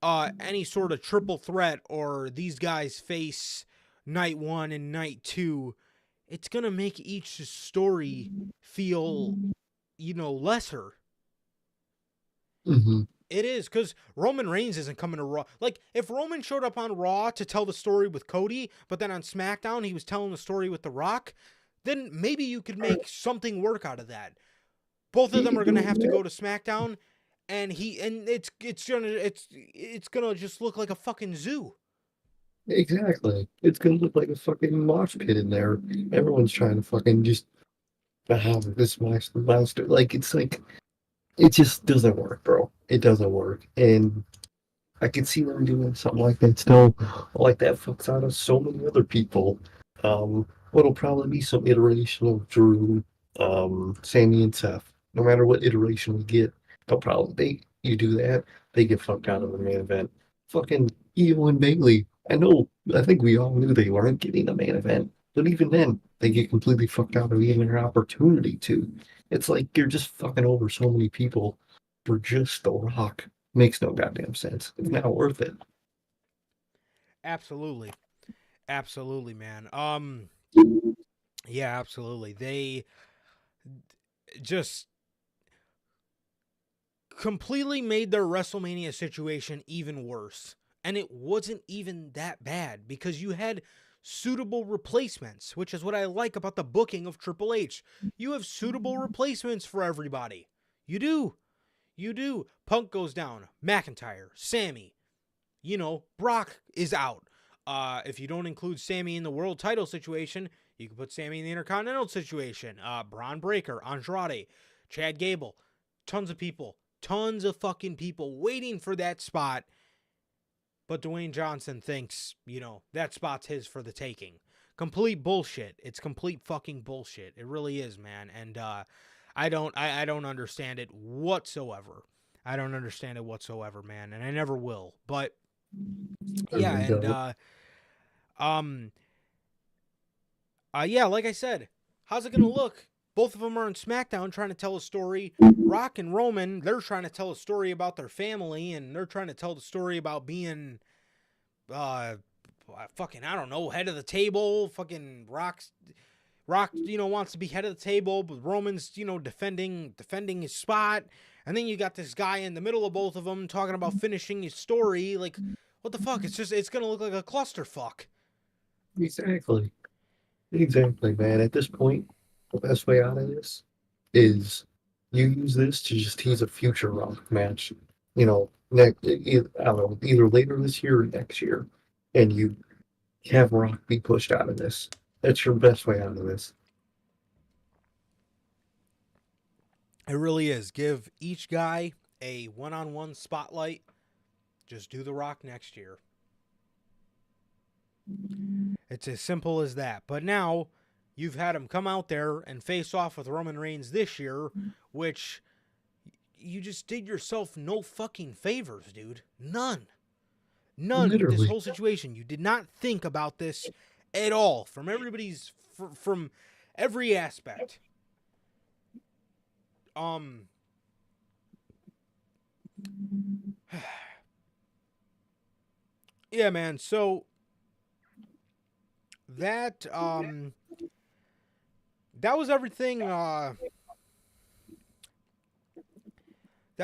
any sort of triple threat or these guys face night 1 and night 2 it's gonna make each story feel, lesser. Hmm. It is, because Roman Reigns isn't coming to Raw. Like, if Roman showed up on Raw to tell the story with Cody, but then on SmackDown he was telling the story with The Rock, then maybe you could make something work out of that. Both of He them could are do gonna have to that. go to SmackDown, and it's gonna just look like a fucking zoo. Exactly. It's gonna look like a fucking mosh pit in there. Everyone's trying to fucking just have this match, the master. Like it's like it just doesn't work, bro. It doesn't work, and I could see them doing something like that still, like that fucks out of so many other people. What'll probably be some iteration of Drew, Sammy, and Seth. No matter what iteration we get, they'll probably you do that, they get fucked out of the main event. Fucking Io and Bailey. I think we all knew they weren't getting a main event, but even then, they get completely fucked out of even their opportunity to. It's like you're just fucking over so many people for just The Rock. Makes no goddamn sense. It's not worth it. Absolutely, absolutely, man. Yeah, absolutely. They just completely made their WrestleMania situation even worse. And it wasn't even that bad because you had suitable replacements, which is what I like about the booking of Triple H. You have suitable replacements for everybody. You do. You do. Punk goes down. McIntyre, Sammy, Brock is out. If you don't include Sammy in the world title situation, you can put Sammy in the Intercontinental situation. Braun Breaker, Andrade, Chad Gable, tons of people. Tons of fucking people waiting for that spot. But Dwayne Johnson thinks, that spot's his for the taking. Complete bullshit. It's complete fucking bullshit. It really is, man. And I don't understand it whatsoever. I don't understand it whatsoever, man, and I never will. But I yeah, really and don't. um yeah, like I said, how's it gonna look? Both of them are on SmackDown trying to tell a story. Rock and Roman, they're trying to tell a story about their family, and they're trying to tell the story about being, uh, fucking, I don't know, head of the table. Fucking Rock, wants to be head of the table, but Roman's, defending his spot. And then you got this guy in the middle of both of them talking about finishing his story. Like, what the fuck? It's gonna look like a clusterfuck. Exactly. Exactly, man. At this point, the best way out of this is you use this to just tease a future Rock match. I don't know, either later this year or next year, and you have Rock be pushed out of this. That's your best way out of this. It really is. Give each guy a one-on-one spotlight. Just do The Rock next year. It's as simple as that. But now you've had him come out there and face off with Roman Reigns this year, which you just did yourself no fucking favors, dude. None. None with this Literally. whole situation. You did not think about this at all from every aspect. Um yeah, man. So that that was everything that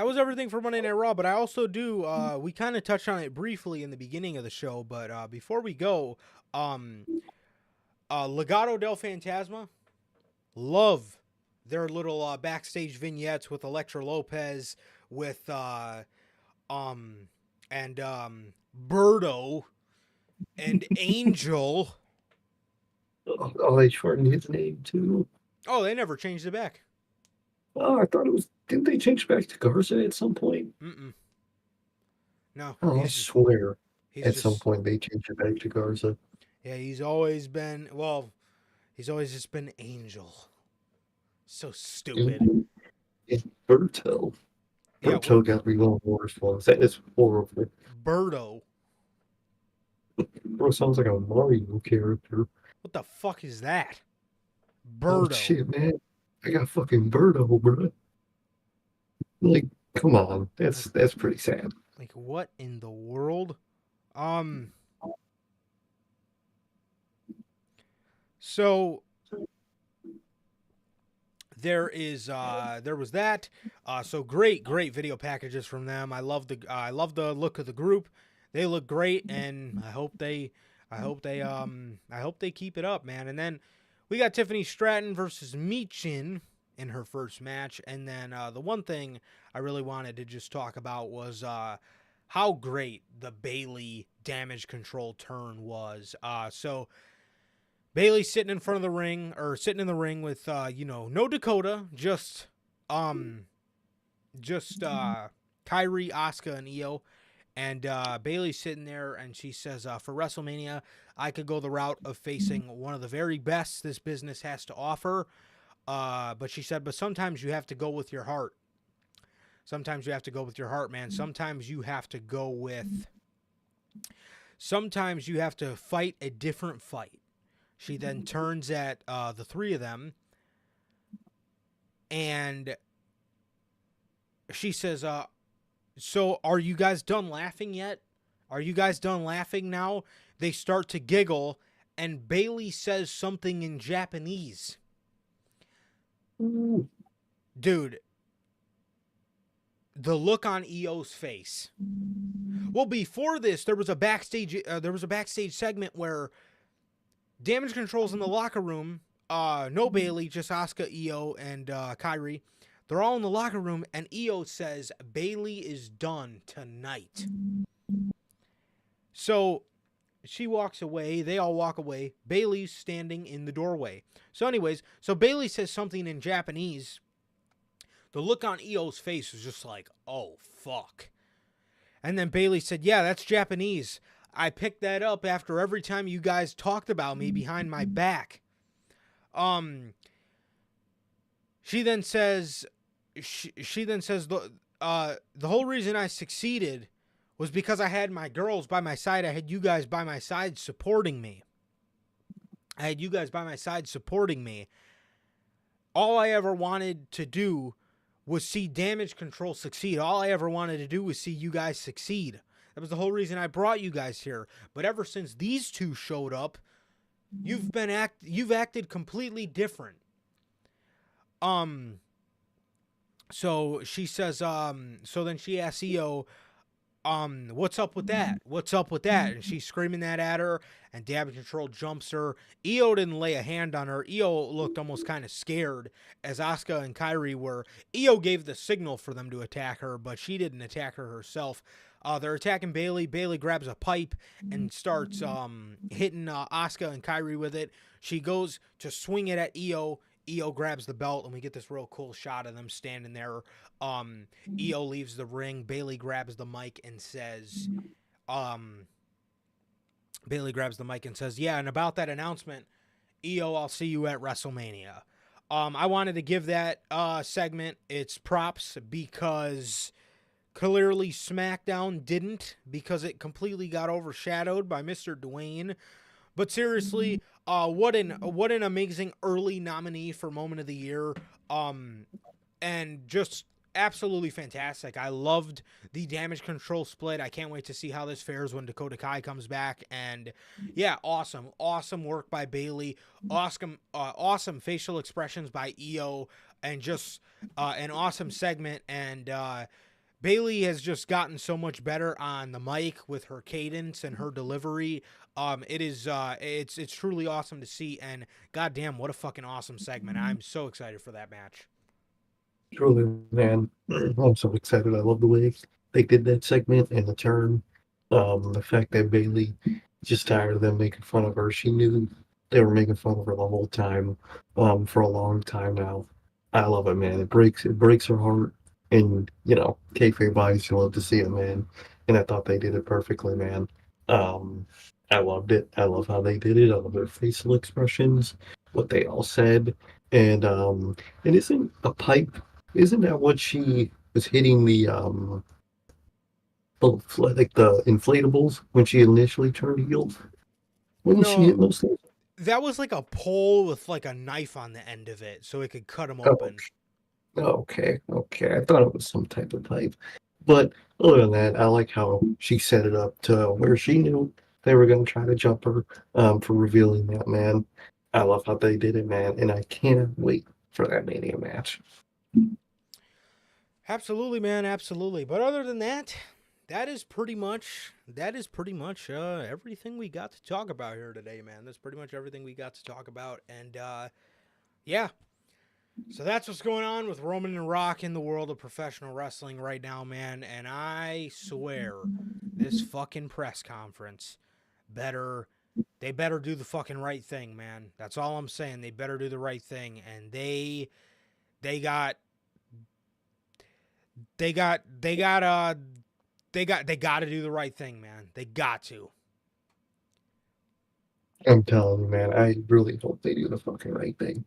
was everything for Monday Night Raw, but I also do we kind of touched on it briefly in the beginning of the show, but before we go, um Legado del Fantasma, love their little backstage vignettes with Elektra Lopez, with um and Birdo and Angel. Oh, they shortened his name too. Oh, they never changed it back. Oh, I thought it was. Didn't they change back to Garza at some point? Mm-mm. No, Oh, I swear. he's At some just point they changed it back to Garza. yeah, he's always been, well, he's always just been Angel. So stupid. And Berto. Yeah, Berto got me going worse ones. That is horrible. Birdo. Bro, sounds like a Mario character. What the fuck is that? Oh Birdo. shit, man. I got fucking Berto, bro. Like, come on. Like That's pretty sad. like what in the world? Um so there was that. So great video packages from them. I love the look of the group. They look great, and I hope they keep it up, man. And then we got Tiffany Stratton versus Michin in her first match. And then the one thing I really wanted to just talk about was how great the Bayley damage control turn was. So Bayley sitting in front of the ring, or sitting in the ring with no Dakota, just Kyrie, Asuka, and Io. And Bayley's sitting there, and she says, for WrestleMania, I could go the route of facing one of the very best this business has to offer. But she said, but sometimes you have to go with your heart. Sometimes you have to go with your heart, man. Sometimes you have to fight a different fight. She then turns at the three of them, and she says, so are you guys done laughing yet? Are you guys done laughing now? They start to giggle, and Bayley says something in Japanese. Dude, the look on Io's face. Well, before this, there was a backstage segment where Damage Control's in the locker room. No Bayley, just Asuka, Io, and Kyrie. They're all in the locker room, and Io says, Bayley is done tonight. So she walks away. They all walk away. Bayley's standing in the doorway. So anyways, Bayley says something in Japanese. The look on Io's face was just like, oh, fuck. And then Bayley said, yeah, that's Japanese. I picked that up after every time you guys talked about me behind my back. She then says the whole reason I succeeded was because I had my girls by my side. I had you guys by my side supporting me. All I ever wanted to do was see Damage Control succeed. All I ever wanted to do was see you guys succeed. That was the whole reason I brought you guys here. But ever since these two showed up, you've acted completely different. So she says, so then she asks Io, what's up with that? What's up with that? And she's screaming that at her, and Damage Control jumps her. Io didn't lay a hand on her. Io looked almost kind of scared, as Asuka and Kyrie were. Io gave the signal for them to attack her, but she didn't attack her herself. They're attacking Bayley. Bayley grabs a pipe and starts hitting Asuka and Kyrie with it. She goes to swing it at Io. Io grabs the belt, and we get this real cool shot of them standing there. Io leaves the ring. Bayley grabs the mic and says, yeah, and about that announcement, Io, I'll see you at WrestleMania. I wanted to give that segment its props because clearly SmackDown didn't, because it completely got overshadowed by Mr. Dwayne. But seriously, what an amazing early nominee for Moment of the Year. And just absolutely fantastic. I loved the Damage Control split. I can't wait to see how this fares when Dakota Kai comes back. And yeah, awesome work by Bayley. Awesome facial expressions by Io, and just an awesome segment. And Bayley has just gotten so much better on the mic with her cadence and her delivery. It's truly awesome to see, and goddamn, what a fucking awesome segment. I'm so excited for that match. Truly, man. I'm so excited. I love the way they did that segment and the turn. The fact that Bayley just tired of them making fun of her. She knew they were making fun of her the whole time, for a long time now. I love it, man. It breaks her heart. And, kayfabe wise, you love to see it, man. And I thought they did it perfectly, man. I loved it. I love how they did it. I love their facial expressions, what they all said. And isn't a pipe, isn't that what she was hitting the inflatables when she initially turned heel? Wasn't she hitting those things? That was like a pole with like a knife on the end of it, so it could cut them open. Okay. I thought it was some type of pipe. But other than that, I like how she set it up to where she knew they were going to try to jump her for revealing that, man. I love how they did it, man. And I can't wait for that Mania match. Absolutely, man, absolutely. But other than that, that is pretty much everything we got to talk about here today, man. That's pretty much everything we got to talk about, and yeah. So that's what's going on with Roman and Rock in the world of professional wrestling right now, man. And I swear, this fucking press conference they better do the fucking right thing, man. That's all I'm saying. They better do the right thing, and they got to do the right thing, man. They got to. I'm telling you, man, I really hope they do the fucking right thing.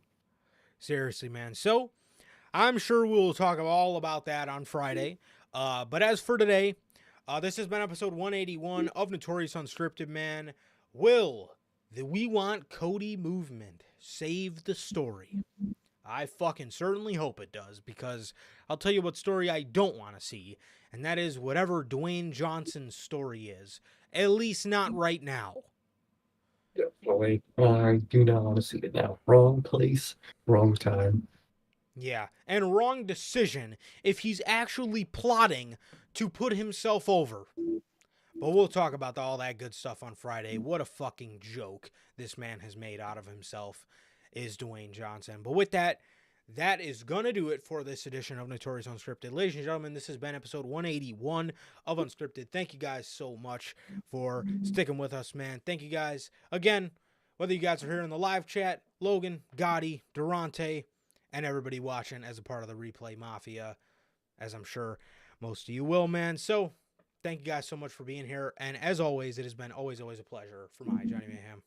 Seriously, man. So I'm sure we'll talk all about that on Friday. But as for today, this has been episode 181 of Notorious Unscripted, man. Will the We Want Cody movement save the story? I fucking certainly hope it does, because I'll tell you what story I don't want to see, and that is whatever Dwayne Johnson's story is. At least not right now. Definitely. I do not want to see it now. Wrong place, wrong time. Yeah, and wrong decision if he's actually plotting to put himself over. But we'll talk about all that good stuff on Friday. What a fucking joke this man has made out of himself is Dwayne Johnson. But with that, that is going to do it for this edition of Notorious Unscripted. Ladies and gentlemen, this has been episode 181 of Unscripted. Thank you guys so much for sticking with us, man. Thank you guys. Again, whether you guys are here in the live chat, Logan, Gotti, Durante, and everybody watching as a part of the Replay Mafia, as I'm sure most of you will, man. So, thank you guys so much for being here. And as always, it has been always a pleasure for my Johnny Mayhem.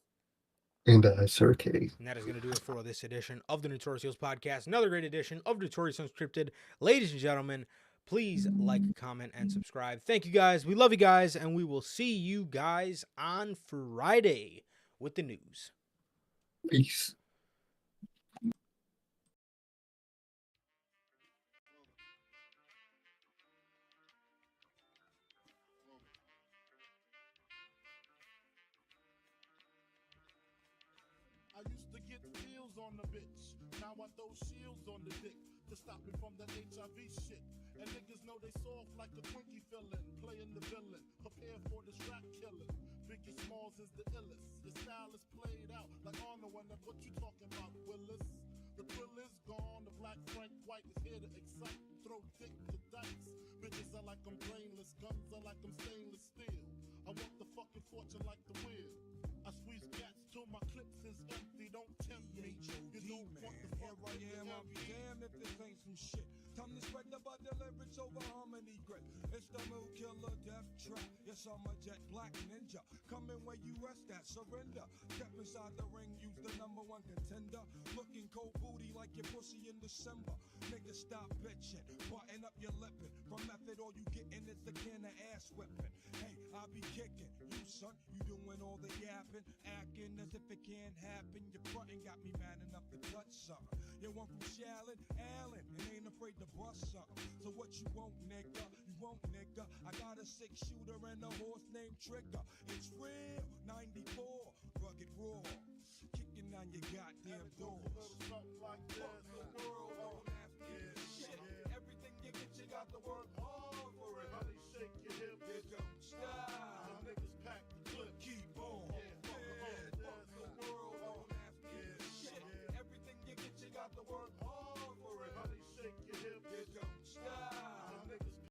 And Sir Cody. And that is going to do it for this edition of the Notorious Heels Podcast. Another great edition of Notorious Unscripted. Ladies and gentlemen, please like, comment, and subscribe. Thank you guys. We love you guys. And we will see you guys on Friday with the news. Peace. I used to get deals on the bitch. Now I throw shields on the dick to stop me from that HIV shit. And niggas know they soft like a Twinkie fillin', playing the villain, prepare for this rap killing. Biggie Smalls is the illest. Your style is played out like Arnold, and that's what you talking about, Willis. The thrill is gone. The black Frank White is here to excite, throw dick to dice. Bitches are like I'm brainless, guns are like I'm stainless steel. I want the fucking fortune like the wheel. I squeeze cats till my clips is empty. Don't tempt me. You don't want the fuck Here I am, I'll be damned if this ain't some shit. Time to spread the butter lyrics over harmony grit. It's the Mood Killer Death Trap. Yes, I'm a jet black ninja. Coming where you rest at, surrender. Step inside the ring, use the number one contender. Looking cold booty like your pussy in December. Nigga, stop bitching, button up your lippin'. From method, all you gettin' is a can of ass whipping. Hey, I be kicking. You son, you doing all the yapping, acting as if it can't happen. Your frontin' got me mad enough to touch something. You want from Shallon, Allen, and ain't afraid to bust something. So what you want, nigga? You want, nigga? I got a 6-shooter and a horse named Trigger. It's real, 94, rugged raw, kicking on your goddamn doors. something like this. Fuck the world, don't ask me shit. Everything you get, you got the word.